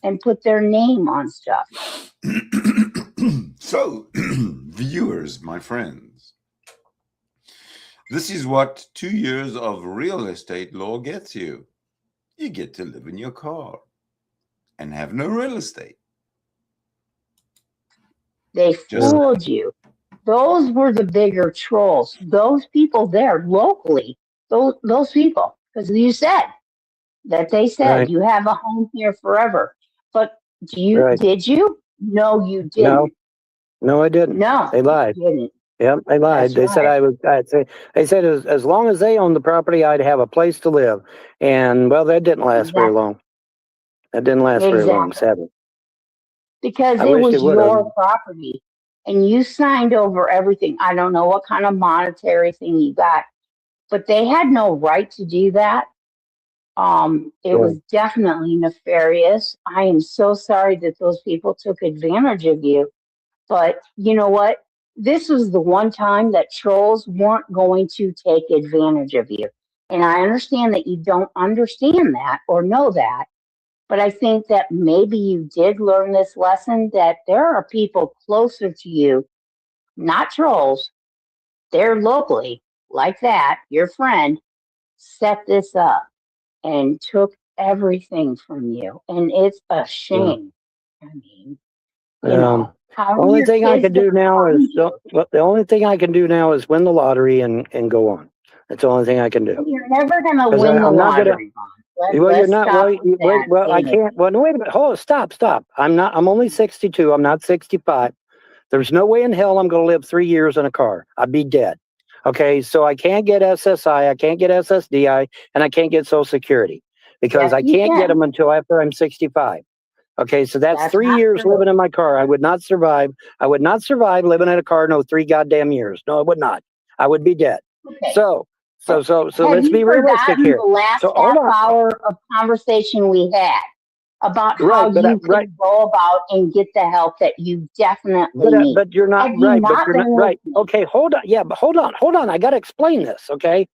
and put their name on stuff. So, viewers, my friends, this is what 2 years of real estate law gets you. You get to live in your car and have no real estate. They Just fooled you. Those were the bigger trolls. Those people there locally, those people, because you said that they said Right. you have a home here forever. But Right. did you? No, you No. didn't. No, I didn't. No, They lied. you didn't. Yep, they lied. That's They said right. I was. They said as long as they owned the property, I'd have a place to live. And well, that didn't last very long. That didn't last very long, Exactly. sadly. Because I it wish was it would have. your property and you signed over everything. I don't know what kind of monetary thing you got, but they had no right to do that. It was definitely nefarious. I am so sorry that those people took advantage of you. But you know what? This was the one time that trolls weren't going to take advantage of you. And I understand that you don't understand that or know that. But I think that maybe you did learn this lesson that there are people closer to you, not trolls. They're locally like that. Your friend set this up and took everything from you. And it's a shame. I mean, you know, how are only your thing I kids can do gonna now find is you? the only thing I can do now is win the lottery and go on. That's the only thing I can do. You're never gonna 'Cause win the I'm not gonna. lottery, Vaughn. Well, you're Let's not. stop Well, with that. well, I Sanity. can't. Well, no, wait a minute. Hold on. Stop. I'm not. I'm only 62. I'm not 65. There's no way in hell I'm going to live 3 years in a car. I'd be dead. Okay, so I can't get SSI, I can't get SSDI, and I can't get Social Security because Yes, I you can't get can. them until after I'm 65. Okay, so that's That's 3 not years true. living in my car. I would not survive. I would not survive living in a car. No, 3 goddamn years. No, I would not. I would be dead. Okay. So Have let's you be realistic forgotten here. the last So hold half on. hour of conversation we had about Right, how but you right, can go about and get the help that you definitely need? but you're not Have you right. But not you're not been right. listening? Okay, hold on. Yeah, but hold on. I got to explain this. Okay.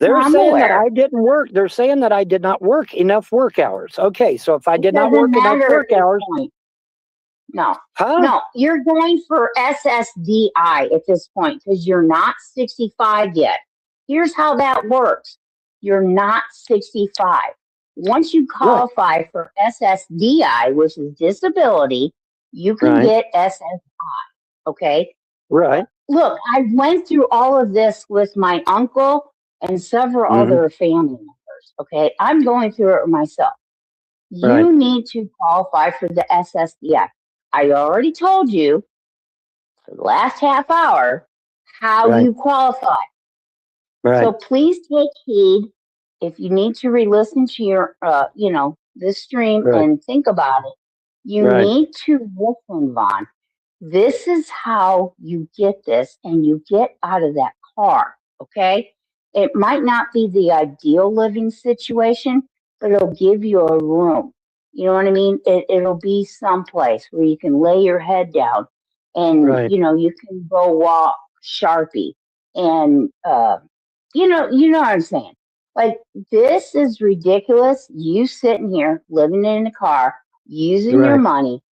No, They're I'm saying that aware. I didn't work. They're saying that I did not work enough work hours. Okay, so if I It did not doesn't work enough matter at work this hours, point. No, huh? no, you're going for SSDI at this point because you're not 65 yet. Here's how that works. You're not 65. Once you Right, qualify for SSDI, which is disability, you can right, get SSI. Okay. right. Look, I went through all of this with my uncle and several Hmm. other family members. Okay. I'm going through it myself. Right, You need to qualify for the SSDI. I already told you for the last half hour how right, you qualify. right. So please take heed. If you need to re-listen to your, this stream Right. and think about it. You Right. need to listen, Vaughn. This is how you get this and you get out of that car, okay? It might not be the ideal living situation, but it'll give you a room. You know what I mean? It'll be someplace where you can lay your head down and, Right. you know, you can go walk Sharpie and, you know what I'm saying? Like, this is ridiculous. You sitting here living in a car, using your Right. money,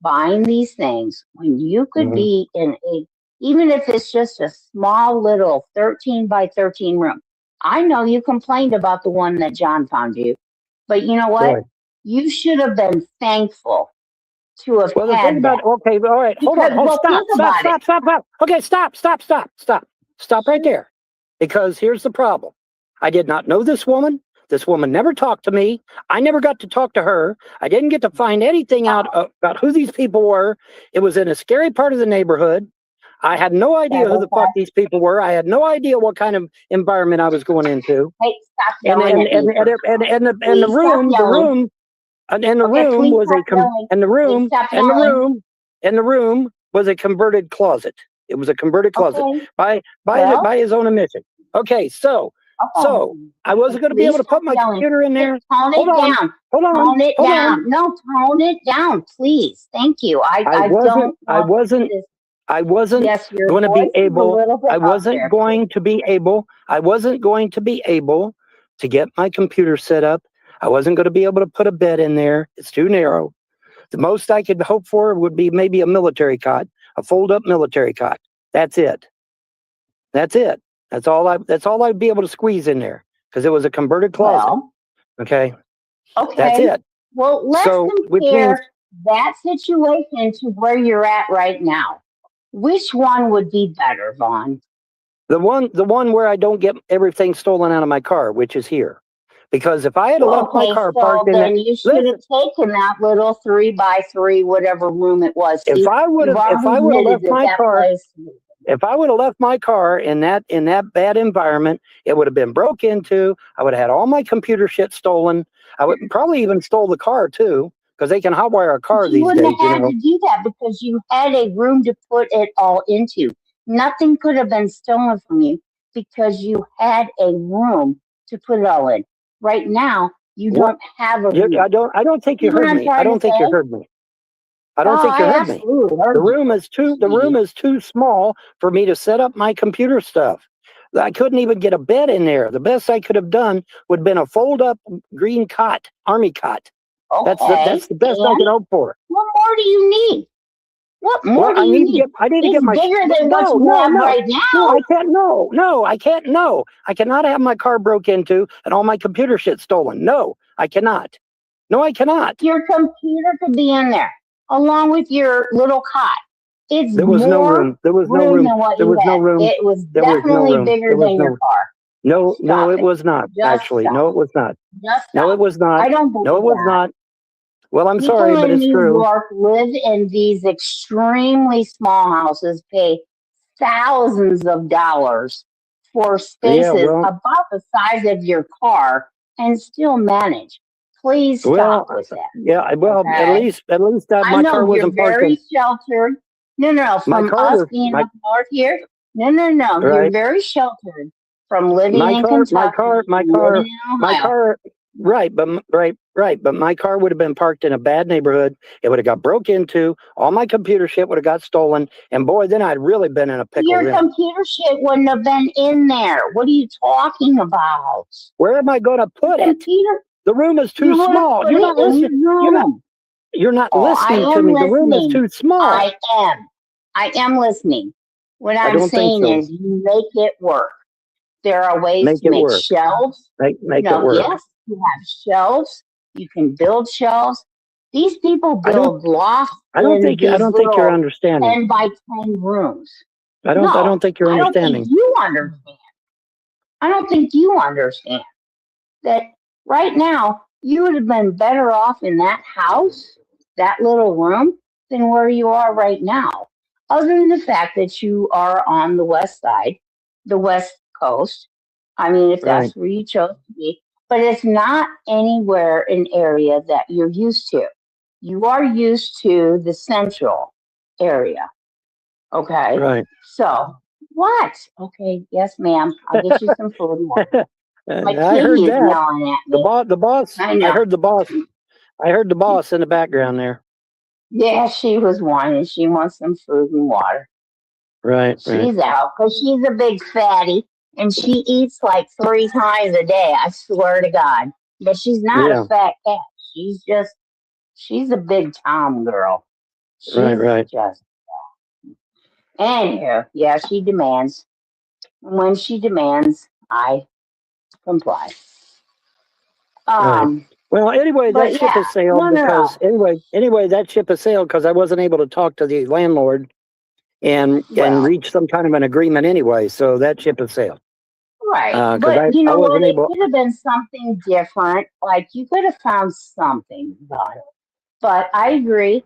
buying these things when you could be in a, even if it's just a small little 13 by 13 room. I know you complained about the one that John found you, but you know what? Right. You should have been thankful to have Well, the thing had about that. okay, all right, hold Because, on, hold, well, think stop. about it. Okay, stop right there, because here's the problem. I did not know this woman. This woman never talked to me. I never got to talk to her. I didn't get to find anything out about who these people were. It was in a scary part of the neighborhood. I had no idea who the fuck these people were. I had no idea what kind of environment I was going into. Hey, stop And yelling at me. the room was a converted closet. It was a converted closet by his own admission. Okay, so I wasn't going to be able to put my computer in there. Tone it down. Tone it down. No, tone it down, please. Thank you. I wasn't going to be able. I wasn't going to be able to get my computer set up. I wasn't going to be able to put a bed in there. It's too narrow. The most I could hope for would be maybe a military cot, a fold-up military cot. That's it. That's all I'd be able to squeeze in there because it was a converted closet. Well, okay. That's it. Well, let's compare that situation to where you're at right now. Which one would be better, Vaughn? The one where I don't get everything stolen out of my car, which is here. Because if I had left my car parked in there, you should have taken that little 3x3, whatever room it was. If I would have left my car in that bad environment, it would have been broke into. I would have had all my computer shit stolen. I would probably even stole the car too, because they can hotwire a car these days. You wouldn't have had to do that because you had a room to put it all into. Nothing could have been stolen from you because you had a room to put it all in. Right now, you don't have a room. I don't think you heard me. I don't think you heard me. I don't think you heard me. The room is too small for me to set up my computer stuff. I couldn't even get a bed in there. The best I could have done would have been a fold-up green cot, army cot. Okay. That's the best I could hope for. What more do you need? What more do you need? I need to get my bigger than what you have right now. No, I can't. No, I can't. No, I cannot have my car broke into and all my computer shit stolen. No, I cannot. No, I cannot. Your computer could be in there along with your little cot. There was no room. There was no room. There was no room. It was definitely bigger than your car. No, it was not. Actually, no, it was not. No, it was not. I don't believe No, it was not. Well, I'm sorry, but it's true. People in New York live in these extremely small houses, pay thousands of dollars for spaces about the size of your car, and still manage. Please stop with that. Yeah, well, at least my car wasn't parked. I know you're very sheltered. No, from us being up north here. No. You're very sheltered from living in Kentucky. My car. Right, but my car would have been parked in a bad neighborhood. It would have got broke into. All my computer shit would have got stolen, and boy, then I'd really been in a pickle. Your computer shit wouldn't have been in there. What are you talking about? Where am I going to put it? The room is too small. You're not listening. You're not listening to me. The room is too small. I am listening. What I'm saying is, you make it work. There are ways to make shelves. Make it work. Yes. You have shelves. You can build shelves. These people build lofts. I don't think you're understanding. 10 by 10 rooms. I don't think you're understanding. I don't think you understand that right now you would have been better off in that house, that little room, than where you are right now. Other than the fact that you are on the west side, the west coast. I mean, if that's where you chose to be. but it's not anywhere in area that you're used to. You are used to the central area. Okay. Right. So what? Okay. Yes, ma'am. I'll get you some food. My I heard kitty is that. yelling at me. The boss. I know. I heard the boss. I heard the boss in the background there. Yeah, she was whining. She wants some food and water. Right. She's out because she's a big fatty and she eats like 3 times a day. I swear to God. But she's not a fat cat. She's a big Tom girl. She's Right. just. Anywho, yeah, she demands. When she demands, I comply. Right. Well, anyway, that ship has sailed because anyway, that ship has sailed because I wasn't able to talk to the landlord and reach some kind of an agreement anyway. So that ship has sailed. Right. But you know what? It could have been something different. Like you could have found something about it. But I agree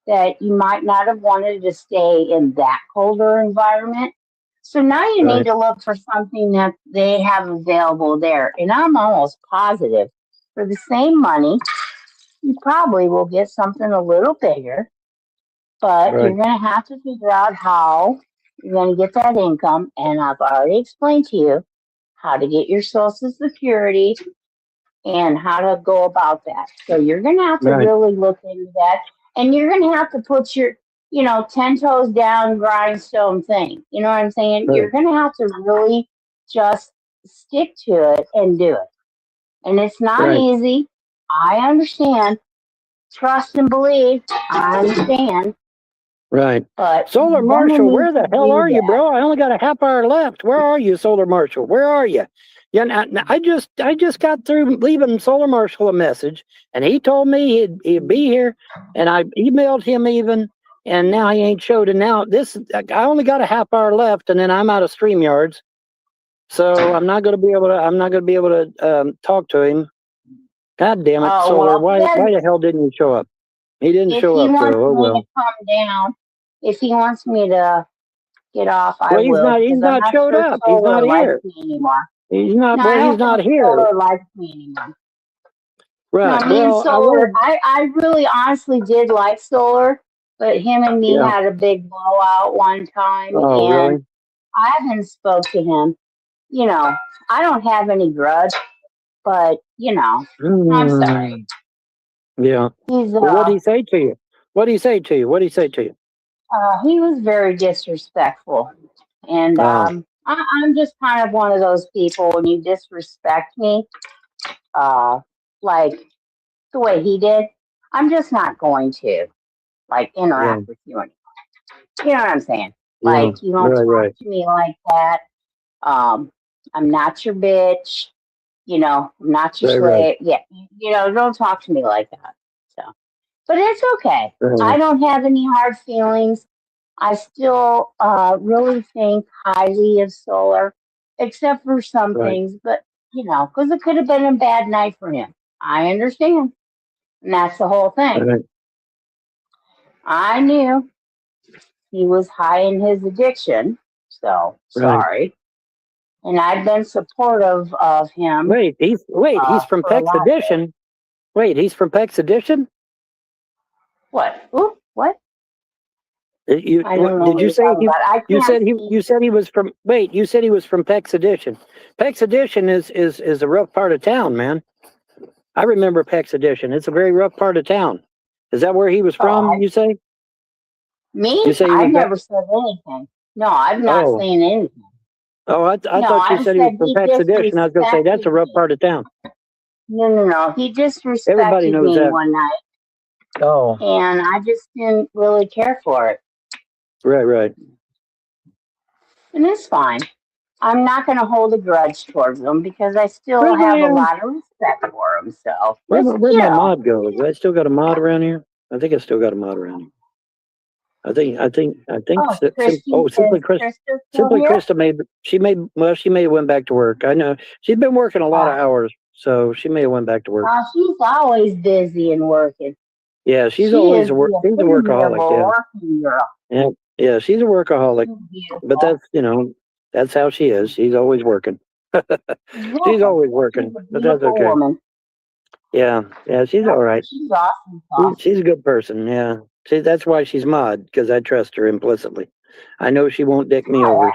that you might not have wanted to stay in that colder environment. So now you need to look for something that they have available there. And I'm almost positive for the same money, you probably will get something a little bigger, but you're going to have to figure out how you're going to get that income. And I've already explained to you how to get your Social Security and how to go about that. So you're going to have to really look into that. And you're going to have to put your, 10 toes down grindstone thing. You know what I'm saying? Right. You're going to have to really just stick to it and do it. And it's not easy. I understand. Trust and believe. I understand. Right. But Solar Marshal, where the hell are you, bro? I only got a half hour left. Where are you, Solar Marshal? Where are you? Yeah, I just got through leaving Solar Marshal a message, and he told me he'd be here, and I emailed him even, and now he ain't showed. And now I only got a half hour left, and then I'm out of StreamYards, so I'm not going to be able to talk to him. God damn it, Solar! Why the hell didn't you show up? He didn't show up. Oh well. To come down, if he wants me to get off, I will. He's not showed up. He's not here. He's not. No, well, he's not here. Solar likes me anymore. Right. No, me and Solar. I really honestly did like Solar, but him and me had a big blowout one time, and really? I haven't spoke to him. I don't have any grudge, but I'm sorry. Yeah. What did he say to you? What did he say to you? He was very disrespectful, and I'm just kind of one of those people. When you disrespect me, like the way he did, I'm just not going to interact with you anymore. You know what I'm saying? Like you don't talk to me like that. I'm not your bitch. I'm not your slave. Yeah, don't talk to me like that. So, but it's okay. I don't have any hard feelings. I still really think highly of Solar, except for some things. But because it could have been a bad night for him. I understand, and that's the whole thing. I knew he was high in his addiction, so sorry. And I've been supportive of him. He's from Peck's Edition. Wait, he's from Peck's Edition? What? Ooh, what? Did you say he was from? Wait, you said he was from Peck's Edition. Peck's Edition is a rough part of town, man. I remember Peck's Edition. It's a very rough part of town. Is that where he was from? You say? Me? I never said anything. No, I'm not saying anything. Oh, I thought you said he was from Peck's Edition. I was going to say that's a rough part of town. No. He disrespected me one night. Oh. And I just didn't really care for it. Right. And it's fine. I'm not going to hold a grudge towards them because I still have a lot of respect for them. So where'd my mod go? Is I still got a mod around here? I think I still got a mod around here. I think. Simply Krista may have went back to work. I know she's been working a lot of hours, so she may have went back to work. She's always busy and working. Yeah, she's always she's a workaholic. Yeah, she's a workaholic. But that's how she is. She's always working. She's always working, but that's okay. Woman. Yeah, she's all right. She's awesome. She's a good person. Yeah, that's why she's mod, because I trust her implicitly. I know she won't dick me over.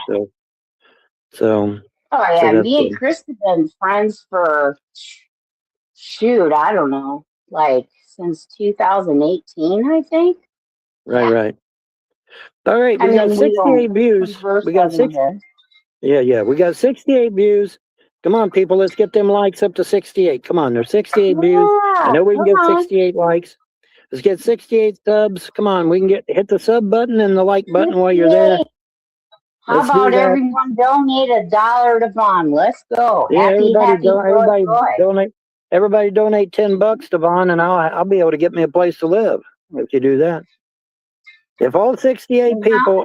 So. Oh yeah, so me and Chris have been friends for I don't know, like since 2018, I think. Right. All right, we got 68 views. We got 6. Yeah. We got 68 views. Come on, people, let's get them likes up to 68. Come on, there's 68 views. I know we can get 68 likes. Let's get 68 subs. Come on, we can hit the sub button and the like button while you're there. How about everyone donate $1 to Vaughn? Let's go. Yeah, Happy, everybody donate $10 to Vaughn, and I'll be able to get me a place to live if you do that. If all 68 people,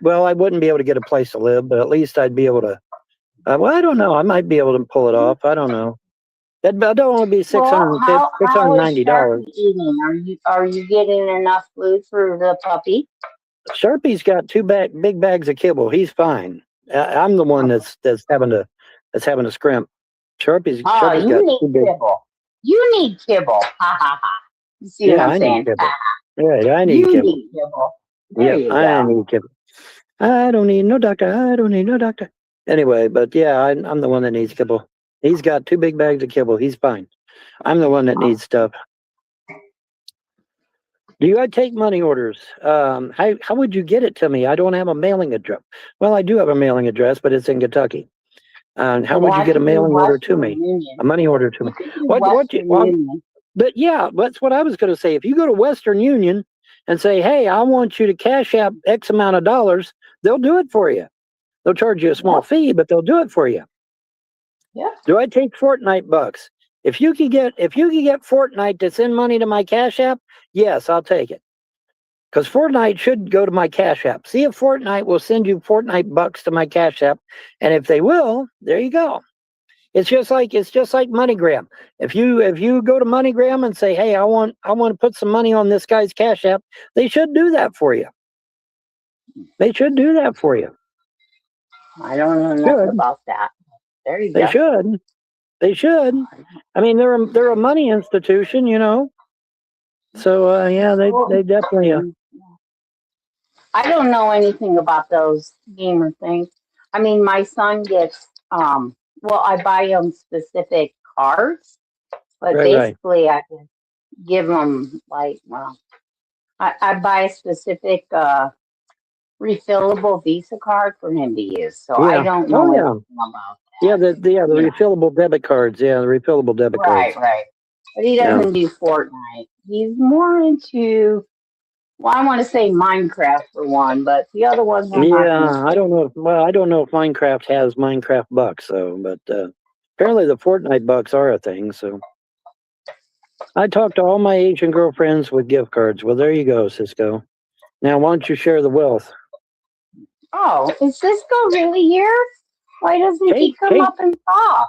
well, I wouldn't be able to get a place to live, but at least I'd be able to. Well, I don't know. I might be able to pull it off. I don't know. I don't want to be $690. Are you getting enough food for the puppy? Sharpie's got big bags of kibble. He's fine. I'm the one that's having to scrimp. Sharpie's got too big. Kibble. You need kibble. Ha ha ha. You see what I'm saying? Right, I need kibble. I need kibble. I don't need no doctor. Anyway, but yeah, I'm the one that needs kibble. He's got 2 big bags of kibble. He's fine. I'm the one that needs stuff. Do you take money orders? How would you get it to me? I don't have a mailing address. Well, I do have a mailing address, but it's in Kentucky. How would you get a mailing order to me? A money order to me? But yeah, that's what I was going to say. If you go to Western Union and say, hey, I want you to cash out X amount of dollars, they'll do it for you. They'll charge you a small fee, but they'll do it for you. Yeah. Do I take Fortnite bucks? If you could get Fortnite to send money to my Cash App, yes, I'll take it. Because Fortnite should go to my Cash App. See if Fortnite will send you Fortnite bucks to my Cash App, and if they will, there you go. It's just like MoneyGram. If you go to MoneyGram and say, hey, I want to put some money on this guy's Cash App, they should do that for you. They should do that for you. I don't know nothing about that. There you go. They should. I mean, they're a money institution, you know. So yeah, they definitely. I don't know anything about those gamer things. I mean, my son gets well, I buy him specific cards, but basically I can give him I buy a specific refillable Visa card for him to use. So I don't know anything about that. Yeah, the refillable debit cards. Yeah, the refillable debit cards. Right. But he doesn't do Fortnite. He's more into, well, I want to say Minecraft for one, but the other ones. I don't know. I don't know if Minecraft has Minecraft bucks, but apparently the Fortnite bucks are a thing. So I talked to all my Asian girlfriends with gift cards. Well, there you go, Cisco. Now, why don't you share the wealth? Oh, is Cisco really here? Why doesn't he come up and talk?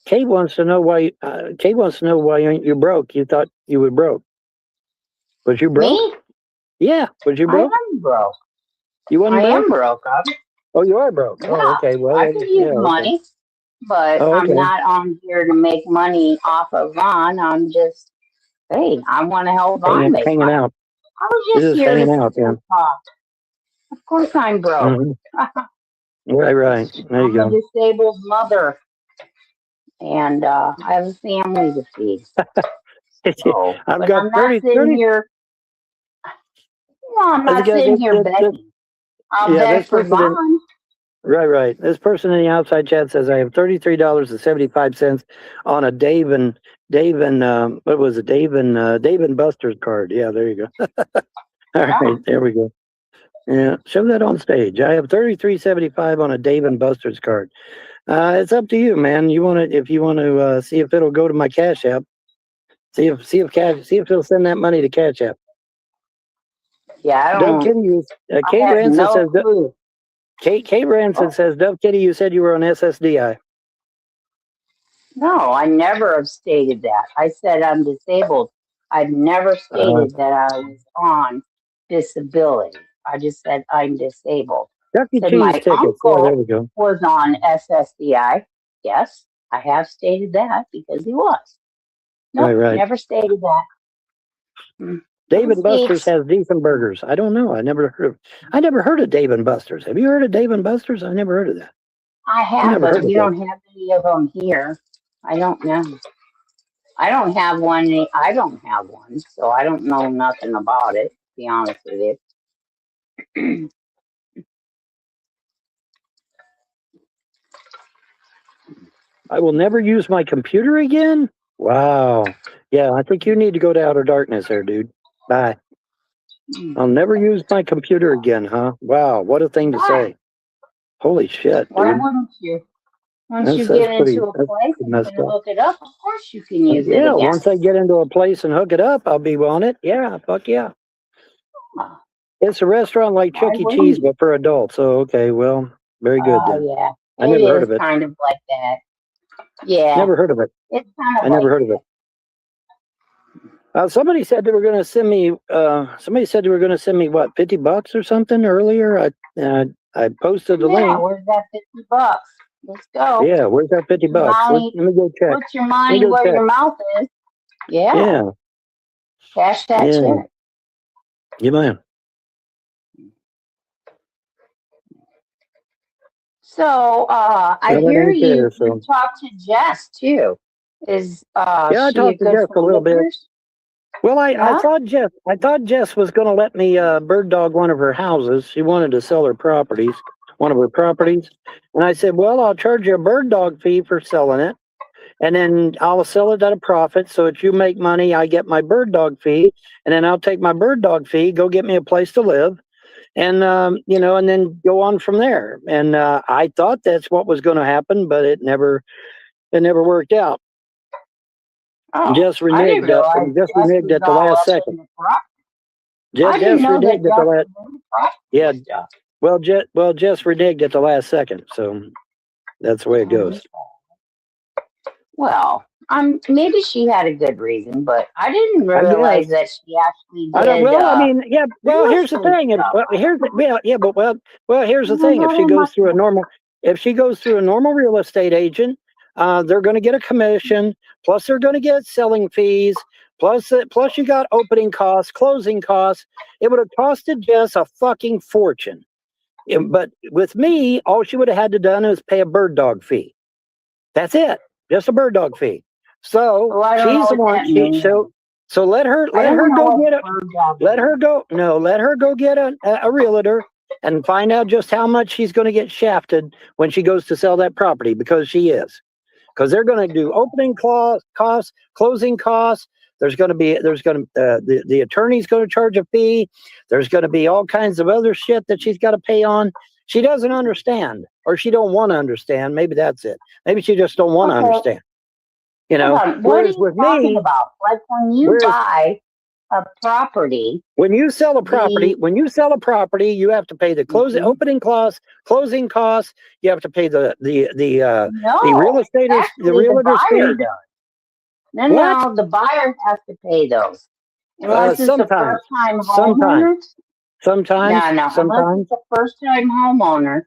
Kate wants to know why. Kate wants to know why you broke. You thought you were broke. Was you broke? Me? Yeah. Was you broke? I am broke. You wasn't broke? I am broke. Oh, you are broke. Yeah. Oh, okay. Well, I could use money, but I'm not on here to make money off of Vaughn. I'm just, hey, I want to help Vaun make hanging money. out. I was just here to talk. Of course, I'm broke. Mm-hmm. Right. There you go. I'm a disabled mother, and I have a family to feed. So, I've got I'm not sitting here. No, I'm not sitting here begging. I'll beg for Vaughn. Right. This person in the outside chat says I have $33.75 on a Dave and what was it? Dave and Buster's card. Yeah, there you go. All right, there we go. Yeah, show that on stage. I have $33.75 on a Dave and Buster's card. It's up to you, man. If you want to see if it'll go to my Cash App. See if they'll send that money to Cash App. Yeah, I don't. Kate Ransom says. Kate Ransom says, Dovekitty, you said you were on SSDI. No, I never have stated that. I said I'm disabled. I've never stated that I was on disability. I just said I'm disabled. Chuck E. Said Cheese my tickets. Yeah, uncle there we go. was on SSDI. Yes, I have stated that because he was. Nope, Right. never stated that. Dave and Buster's has decent burgers. I don't know. I never heard of Dave and Buster's. Have you heard of Dave and Buster's? I never heard of that. I have, but we don't have any of them here. I don't know. I don't have one. I don't have one, so I don't know nothing about it, to be honest with you. I will never use my computer again? Wow. Yeah, I think you need to go to outer darkness there, dude. Bye. I'll never use my computer again, huh? Wow, what a thing to say. Holy shit, dude. Why wouldn't you? Once you get into a place and you can hook it up, of course you can use it again. Yeah, once I get into a place and hook it up, I'll be on it. Yeah, fuck yeah. It's a restaurant like Chuck E. Cheese, but for adults. So, okay, well, very good. Oh, yeah. I never heard of it. Kind of like that. Yeah. Never heard of it. It's kind of I never heard of it. Somebody said they were going to send me. Somebody said they were going to send me what, $50 or something earlier. I posted the link. Where's that $50? Let's go. Yeah, where's that $50? Let me go check. Put your money where your mouth is. Yeah. Yeah. Cash that check. Yeah, man. So I hear you talk to Jess too. Is yeah, I talked to Jess a little bit. Well, I thought Jess was going to let me bird dog one of her houses. She wanted to sell her properties, one of her properties, and I said, well, I'll charge you a bird dog fee for selling it, and then I'll sell it at a profit. So if you make money, I get my bird dog fee, and then I'll take my bird dog fee, go get me a place to live, and and then go on from there. And I thought that's what was going to happen, but it never worked out. Oh, Jess reneged at the last second. Jess reneged at the last. Yeah. Well, Jess reneged at the last second, so that's the way it goes. Well, maybe she had a good reason, but I didn't realize that she actually did. Here's the thing. Here's the thing. If she goes through a normal real estate agent, they're going to get a commission. Plus, they're going to get selling fees. Plus, you got opening costs, closing costs. It would have costed Jess a fucking fortune. But with me, all she would have had to done is pay a bird dog fee. That's it, just a bird dog fee. So she's the one. So let her go get it. Let her go get a realtor and find out just how much she's going to get shafted when she goes to sell that property, because she is. Because they're going to do opening costs, closing costs. The attorney's going to charge a fee. There's going to be all kinds of other shit that she's got to pay on. She doesn't understand, or she don't want to understand. Maybe that's it. Maybe she just don't want to understand. What are you talking about? Like when you buy a property. When you sell a property, you have to pay the opening costs, closing costs. You have to pay the real estate, the realtor's fee. No, the buyer has to pay those. Unless it's a first-time homeowner. Sometimes. Unless it's a first-time homeowner,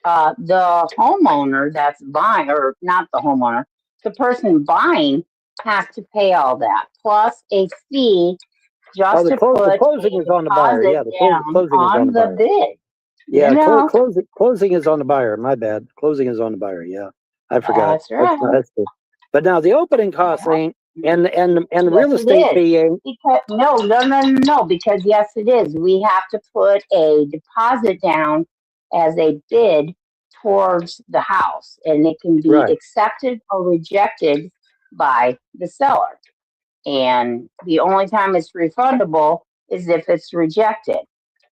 the homeowner that's buying, or not the homeowner, the person buying has to pay all that, plus a fee just to put the closing is on the buyer. Yeah, the closing is on the bid. Yeah, closing is on the buyer. My bad. Closing is on the buyer. Yeah, I forgot. That's right. That's good. But now the opening costs ain't, and the real estate fee ain't. No, because yes, it is. We have to put a deposit down as a bid towards the house, and it can be accepted or rejected by the seller. And the only time it's refundable is if it's rejected.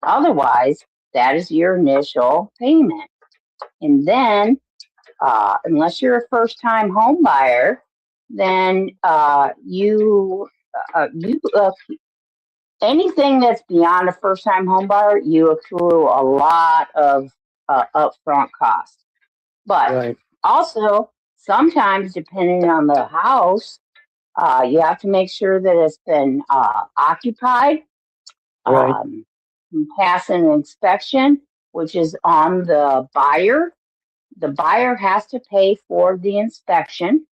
Otherwise, that is your initial payment. And then, unless you're a first-time home buyer, then anything that's beyond a first-time home buyer, you accrue a lot of upfront costs. But also, sometimes, depending on the house, you have to make sure that it's been occupied, pass an inspection, which is on the buyer. The buyer has to pay for the inspection.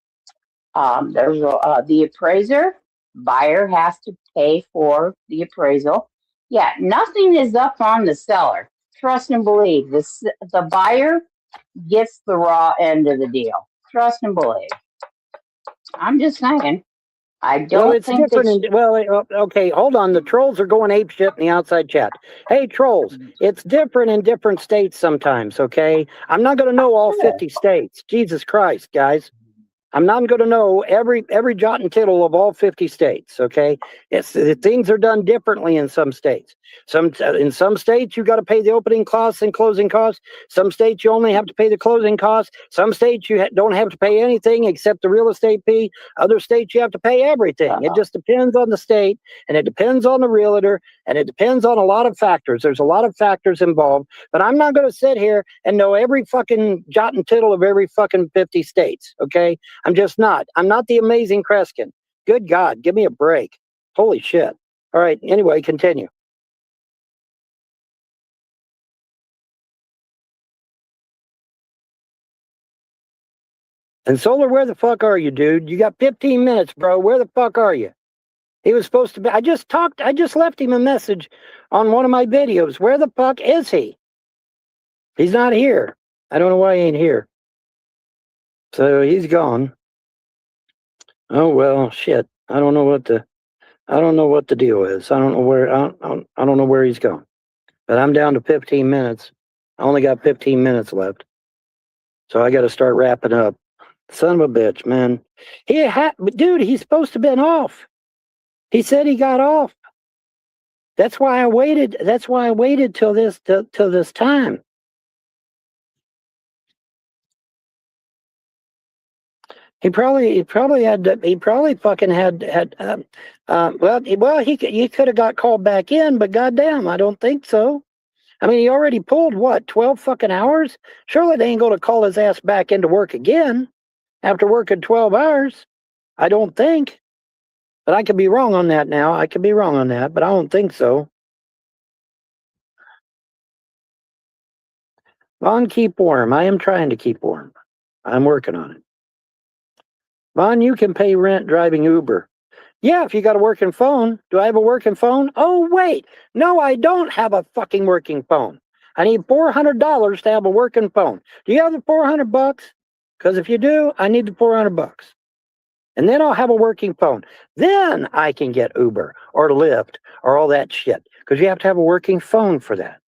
There's the appraiser. Buyer has to pay for the appraisal. Yeah, nothing is up on the seller. Trust and believe. The buyer gets the raw end of the deal. Trust and believe. I'm just saying. I don't think that. Okay, hold on. The trolls are going ape shit in the outside chat. Hey, trolls, it's different in different states sometimes, okay? I'm not going to know all 50 states. Jesus Christ, guys. I'm not going to know every jot and tittle of all 50 states, okay? Things are done differently in some states. In some states, you got to pay the opening costs and closing costs. Some states, you only have to pay the closing costs. Some states, you don't have to pay anything except the real estate fee. Other states, you have to pay everything. It just depends on the state, and it depends on the realtor, and it depends on a lot of factors. There's a lot of factors involved, but I'm not going to sit here and know every fucking jot and tittle of every fucking 50 states, okay? I'm just not. I'm not the amazing Kreskin. Good God, give me a break. Holy shit. All right, anyway, continue. And Solar, where the fuck are you, dude? You got 15 minutes, bro. Where the fuck are you? He was supposed to be. I just left him a message on one of my videos. Where the fuck is he? He's not here. I don't know why he ain't here. So he's gone. Oh well, shit. I don't know what the deal is. I don't know where he's gone. But I'm down to 15 minutes. I only got 15 minutes left. So I got to start wrapping up. Son of a bitch, man. Dude, he's supposed to have been off. He said he got off. That's why I waited. Till this time. He probably fucking had he could have got called back in, but goddamn, I don't think so. I mean, he already pulled what, 12 fucking hours? Surely they ain't going to call his ass back into work again after working 12 hours. I don't think. But I could be wrong on that now. I could be wrong on that, but I don't think so. Vaughn, keep warm. I am trying to keep warm. I'm working on it. Vaughn, you can pay rent driving Uber. Yeah, if you got a working phone. Do I have a working phone? Oh, wait. No, I don't have a fucking working phone. I need $400 to have a working phone. Do you have the $400? Because if you do, I need the $400. And then I'll have a working phone. Then I can get Uber or Lyft or all that shit. Because you have to have a working phone for that.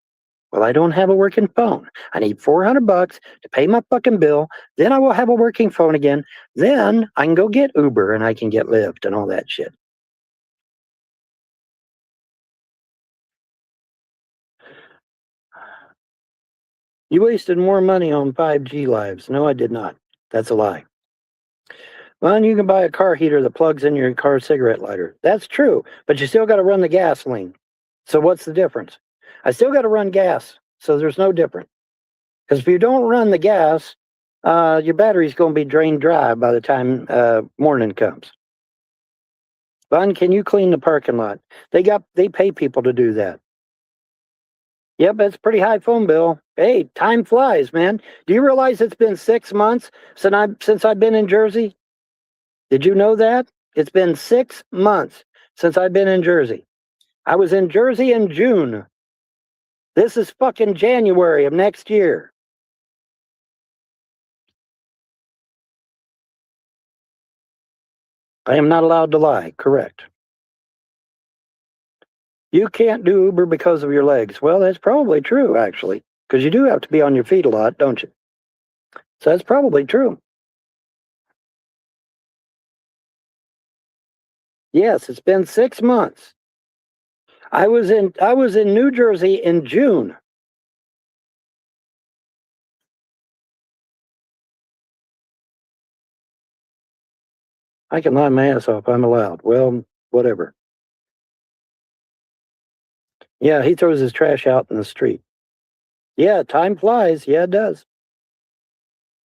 Well, I don't have a working phone. I need $400 to pay my fucking bill. Then I will have a working phone again. Then I can go get Uber and I can get Lyft and all that shit. You wasted more money on 5G lives. No, I did not. That's a lie. Well, you can buy a car heater that plugs in your car cigarette lighter. That's true, but you still got to run the gasoline. So what's the difference? I still got to run gas, so there's no difference. Because if you don't run the gas, your battery's going to be drained dry by the time morning comes. Bun, can you clean the parking lot? They pay people to do that. Yep, that's a pretty high phone bill. Hey, time flies, man. Do you realize it's been 6 months since I've been in Jersey? Did you know that? It's been 6 months since I've been in Jersey. I was in Jersey in June. This is fucking January of next year. I am not allowed to lie, correct. You can't do Uber because of your legs. Well, that's probably true, actually, because you do have to be on your feet a lot, don't you? So that's probably true. Yes, it's been 6 months. I was in New Jersey in June. I can lie my ass off. I'm allowed. Well, whatever. Yeah, he throws his trash out in the street. Yeah, time flies. Yeah, it does.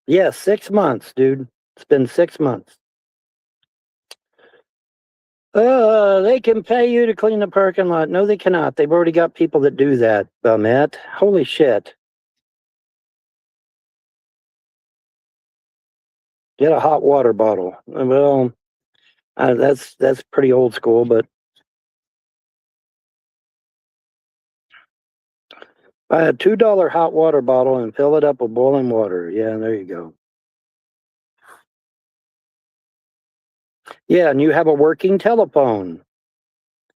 Yeah, 6 months, dude. It's been 6 months. They can pay you to clean the parking lot. No, they cannot. They've already got people that do that, Matt. Holy shit. Get a hot water bottle. Well, that's pretty old school, but buy a $2 hot water bottle and fill it up with boiling water. Yeah, there you go. Yeah, and you have a working telephone.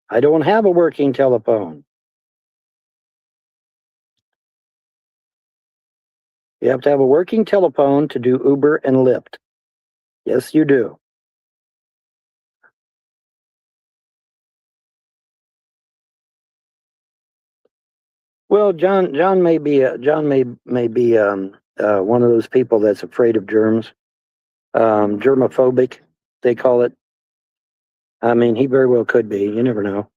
I don't have a working telephone. You have to have a working telephone to do Uber and Lyft. Yes, you do. Well, John may be one of those people that's afraid of germs, germophobic, they call it. I mean, he very well could be. You never know.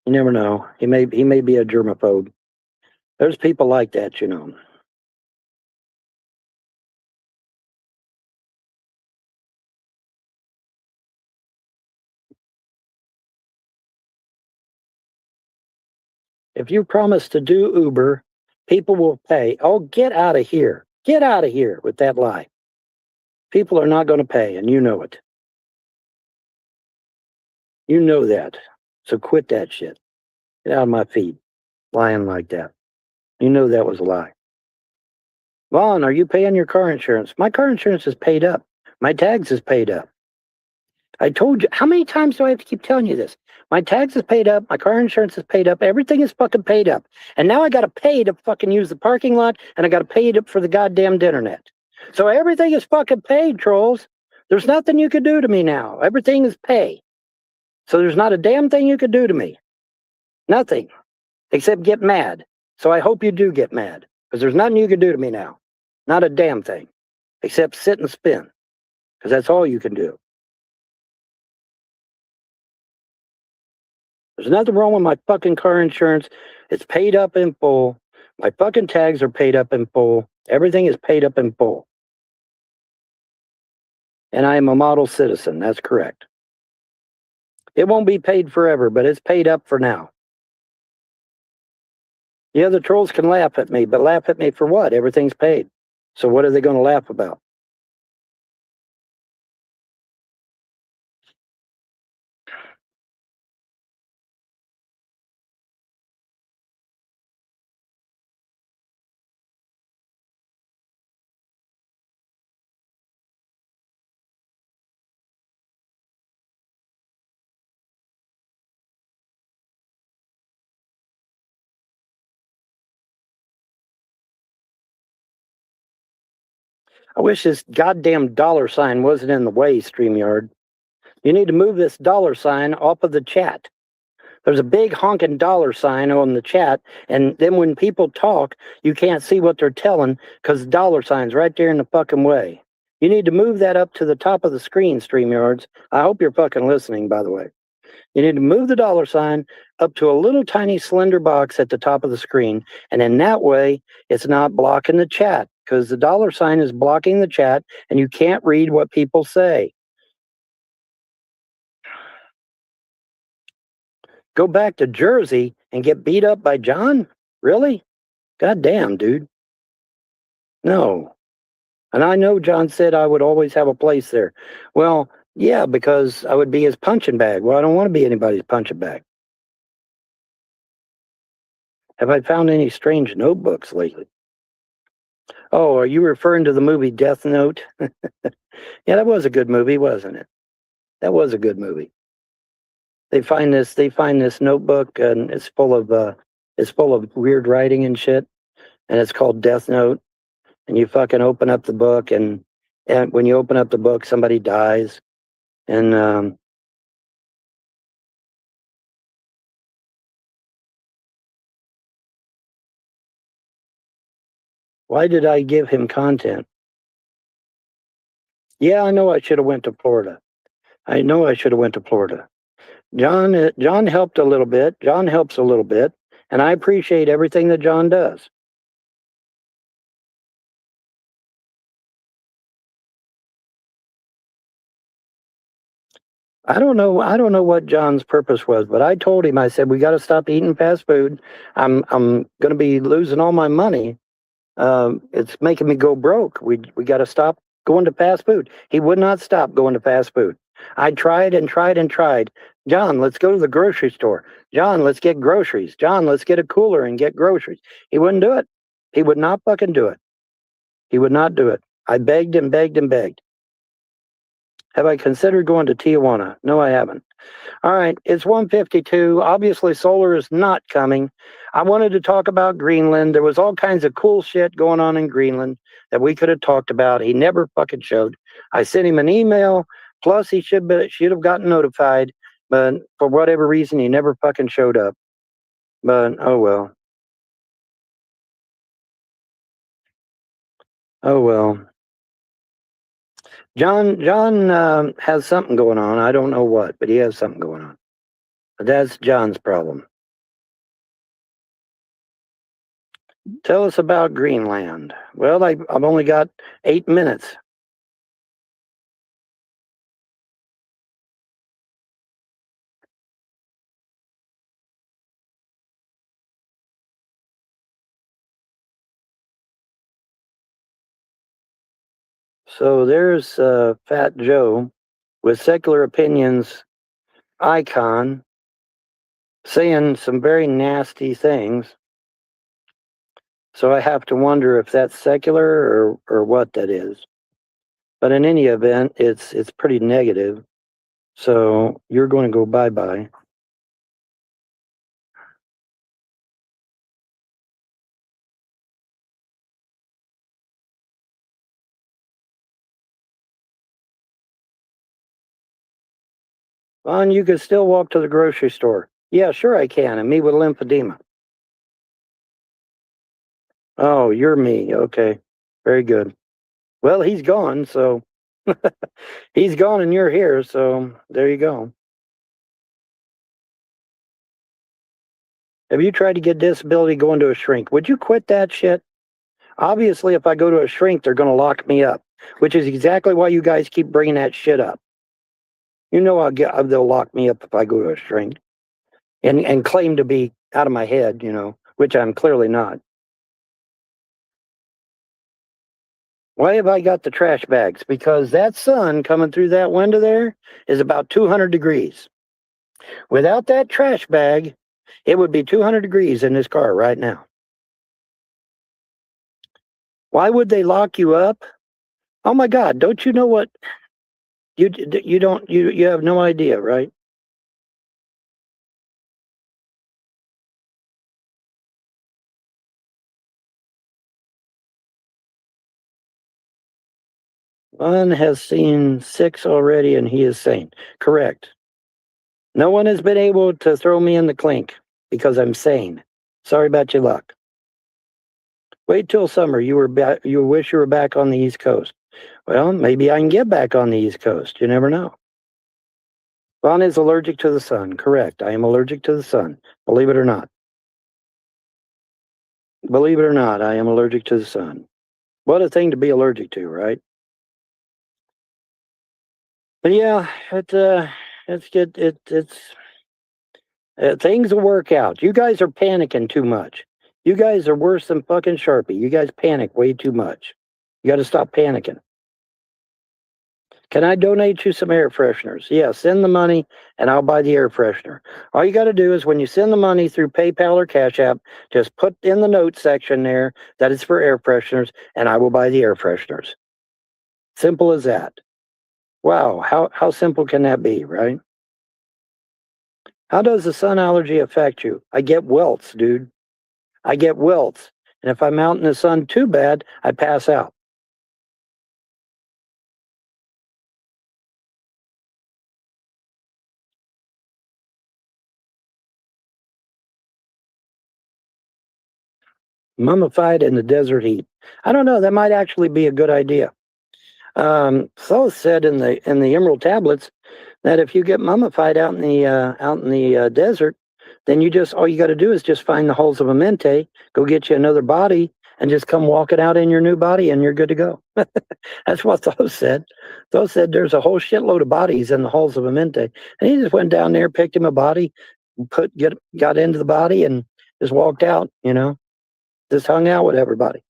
You never know. He may be a germaphobe. There's people like that, you know. If you promise to do Uber, people will pay. Oh, get out of here. Get out of here with that lie. People are not going to pay, and you know it. You know that. So quit that shit. Get out of my feed. Lying like that. You know that was a lie. Vaughn, are you paying your car insurance? My car insurance is paid up. My tags is paid up. I told you. How many times do I have to keep telling you this? My tags is paid up. My car insurance is paid up. Everything is fucking paid up. And now I got to pay to fucking use the parking lot, and I got to pay it for the goddamn internet. So everything is fucking paid, trolls. There's nothing you can do to me now. Everything is pay. So there's not a damn thing you can do to me. Nothing. Except get mad. So I hope you do get mad. Because there's nothing you can do to me now. Not a damn thing. Except sit and spin. Because that's all you can do. There's nothing wrong with my fucking car insurance. It's paid up in full. My fucking tags are paid up in full. Everything is paid up in full. And I am a model citizen. That's correct. It won't be paid forever, but it's paid up for now. Yeah, the trolls can laugh at me, but laugh at me for what? Everything's paid. So what are they going to laugh about? I wish this goddamn dollar sign wasn't in the way, StreamYard. You need to move this dollar sign off of the chat. There's a big honking dollar sign on the chat, and then when people talk, you can't see what they're telling because the dollar sign's right there in the fucking way. You need to move that up to the top of the screen, StreamYards. I hope you're fucking listening, by the way. You need to move the dollar sign up to a little tiny slender box at the top of the screen, and in that way, it's not blocking the chat because the dollar sign is blocking the chat, and you can't read what people say. Go back to Jersey and get beat up by John? Really? God damn, dude. No. And I know John said I would always have a place there. Well, yeah, because I would be his punching bag. Well, I don't want to be anybody's punching bag. Have I found any strange notebooks lately? Oh, are you referring to the movie Death Note? Yeah, that was a good movie, wasn't it? That was a good movie. They find this notebook, and it's full of weird writing and shit, and it's called Death Note. And you fucking open up the book, and when you open up the book, somebody dies, and why did I give him content? Yeah, I know I should have went to Florida. I know I should have went to Florida. John helped a little bit. John helps a little bit, and I appreciate everything that John does. I don't know. I don't know what John's purpose was, but I told him. I said we got to stop eating fast food. I'm going to be losing all my money. It's making me go broke. We got to stop going to fast food. He would not stop going to fast food. I tried and tried and tried. John, let's go to the grocery store. John, let's get groceries. John, let's get a cooler and get groceries. He wouldn't do it. He would not fucking do it. He would not do it. I begged and begged and begged. Have I considered going to Tijuana? No, I haven't. All right, it's 1:52. Obviously, solar is not coming. I wanted to talk about Greenland. There was all kinds of cool shit going on in Greenland that we could have talked about. He never fucking showed. I sent him an email. Plus, he should have gotten notified. But for whatever reason, he never fucking showed up. But, oh well. Oh well. John has something going on. I don't know what, but he has something going on. But that's John's problem. Tell us about Greenland. Well, I've only got 8 minutes. So there's Fat Joe with Secular Opinions icon saying some very nasty things. So I have to wonder if that's secular or what that is. But in any event, it's pretty negative. So you're going to go bye-bye. Vaughn, you could still walk to the grocery store. Yeah, sure I can, and me with lymphedema. Oh, you're me. Okay. Very good. Well, he's gone, so he's gone and you're here, so there you go. Have you tried to get disability going to a shrink? Would you quit that shit? Obviously, if I go to a shrink, they're going to lock me up, which is exactly why you guys keep bringing that shit up. You know they'll lock me up if I go to a shrink and claim to be out of my head, which I'm clearly not. Why have I got the trash bags? Because that sun coming through that window there is about 200 degrees. Without that trash bag, it would be 200 degrees in this car right now. Why would they lock you up? Oh my God, don't you know what? You have no idea, right? One has seen 6 already and he is sane. Correct. No one has been able to throw me in the clink because I'm sane. Sorry about your luck. Wait till summer. You wish you were back on the East Coast. Well, maybe I can get back on the East Coast. You never know. Vaughn is allergic to the sun. Correct. I am allergic to the sun. Believe it or not. Believe it or not, I am allergic to the sun. What a thing to be allergic to, right? But yeah, things will work out. You guys are panicking too much. You guys are worse than fucking Sharpie. You guys panic way too much. You got to stop panicking. Can I donate you some air fresheners? Yeah, send the money and I'll buy the air freshener. All you got to do is when you send the money through PayPal or Cash App, just put in the notes section there that it's for air fresheners and I will buy the air fresheners. Simple as that. Wow, how simple can that be, right? How does the sun allergy affect you? I get welts, dude. I get welts. And if I'm out in the sun too bad, I pass out. Mummified in the desert heat. I don't know. That might actually be a good idea. Thoth said in the Emerald Tablets that if you get mummified out in the desert, then all you got to do is just find the hulls of a mente, go get you another body, and just come walking out in your new body and you're good to go. That's what those said. Those said there's a whole shitload of bodies in the halls of Amente. And he just went down there, picked him a body, got into the body and just walked out, just hung out with everybody.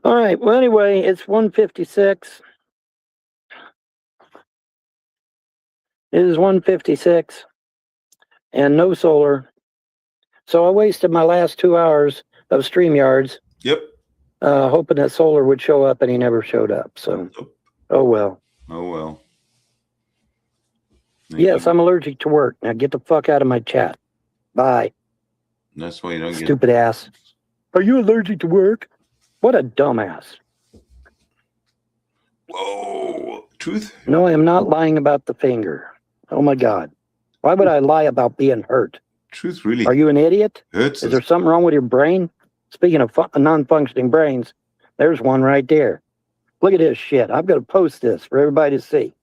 All right. Well, anyway, it's 1:56. It is 1:56 and no solar. So I wasted my last 2 hours of StreamYards. Yep. Hoping that solar would show up, and he never showed up. So, oh well. Oh well. Yes, I'm allergic to work. Now get the fuck out of my chat. Bye. That's why you don't Stupid ass. Are you allergic to work? What a dumbass. Whoa. Truth? No, I am not lying about the finger. Oh my God. Why would I lie about being hurt? Truth really. Are you an idiot? Hurts. Is there something wrong with your brain? Speaking of non-functioning brains, there's one right there. Look at this shit. I'm going to post this for everybody to see.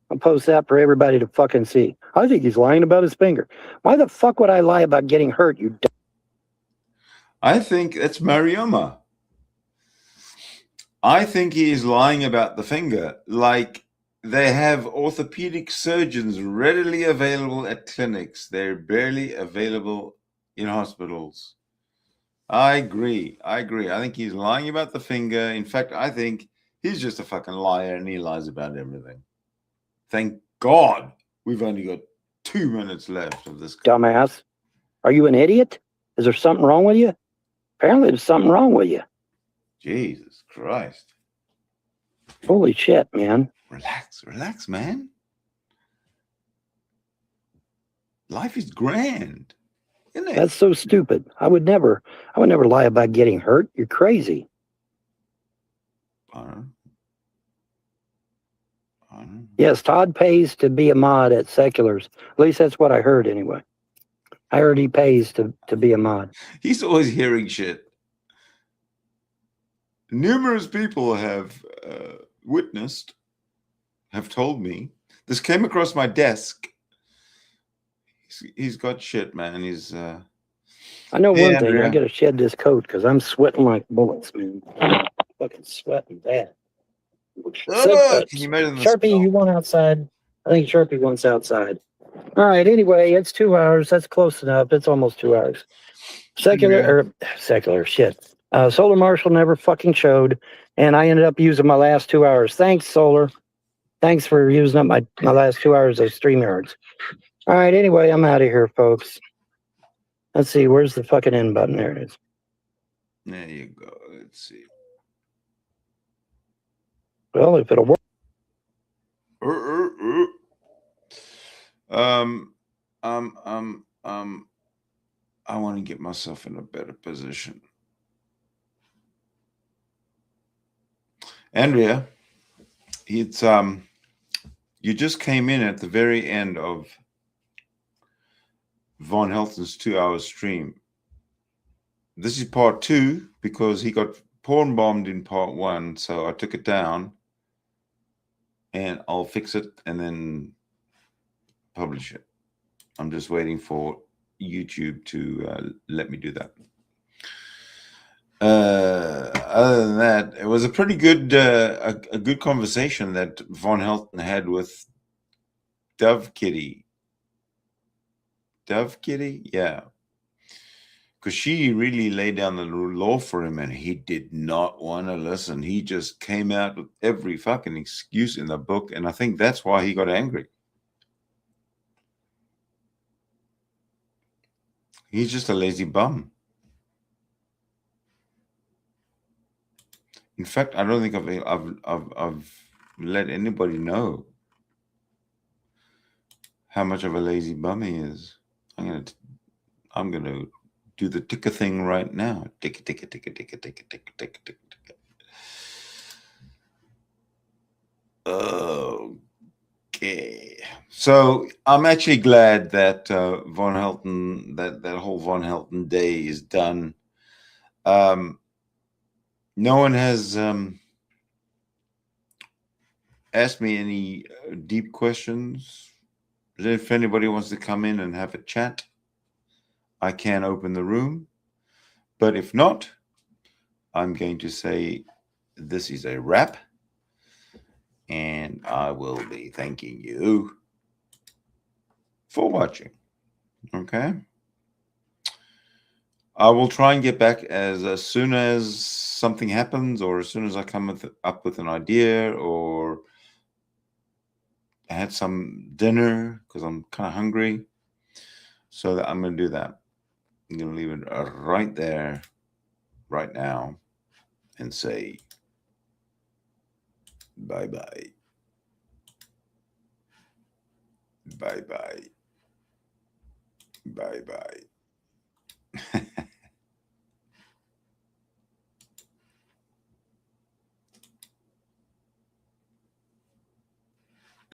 I'll post that for everybody to fucking see. I think he's lying about his finger. Why the fuck would I lie about getting hurt, you dumb? I think it's Marioma. I think he is lying about the finger. Like, they have orthopedic surgeons readily available at clinics. They're barely available in hospitals. I agree. I think he's lying about the finger. In fact, I think he's just a fucking liar and he lies about everything. Thank God we've only got 2 minutes left of this. Dumbass. Are you an idiot? Is there something wrong with you? Apparently there's something wrong with you. Jesus Christ. Holy shit, man. Relax, man. Life is grand, isn't it? That's so stupid. I would never lie about getting hurt. You're crazy. Yes, Todd pays to be a mod at Seculars. At least that's what I heard anyway. I heard he pays to be a mod. He's always hearing shit. Numerous people have have told me. This came across my desk. He's got shit, man. I know one thing. I got to shed this coat because I'm sweating like bullets, man. Fucking sweating bad. Can you imagine this? Sharpie, you want outside? I think Sharpie wants outside. All right. Anyway, it's 2 hours. That's close enough. It's almost 2 hours. Secular shit. Solar Marshall never fucking showed, and I ended up using my last 2 hours. Thanks, Solar. Thanks for using up my last 2 hours of StreamYards. All right. Anyway, I'm out of here, folks. Let's see. Where's the fucking end button? There it is. There you go. Let's see. Well, if it'll work. I want to get myself in a better position. Andrea, it's you just came in at the very end of Von Helton's 2 hour stream. This is part 2 because he got porn bombed in part 1, so I took it down. And I'll fix it and then publish it. I'm just waiting for YouTube to let me do that. Other than that, it was a pretty good, a good conversation that Von Helton had with Dovekitty. Dovekitty, yeah. Because she really laid down the law for him and he did not want to listen. He just came out with every fucking excuse in the book. And I think that's why he got angry. He's just a lazy bum. In fact, I don't think I've let anybody know how much of a lazy bum he is. I'm gonna do the ticker thing right now. Ticker. Okay. So I'm actually glad that Von Helton, that whole Von Helton day is done. No one has asked me any deep questions if anybody wants to come in and have a chat, I can open the room. But if not, I'm going to say this is a wrap. And I will be thanking you for watching. Okay. I will try and get back as soon as something happens, or as soon as I come up with an idea, or I had some dinner because I'm kind of hungry. So that I'm going to do that. I'm going to leave it right there, right now, and say bye-bye. Bye-bye. Bye-bye.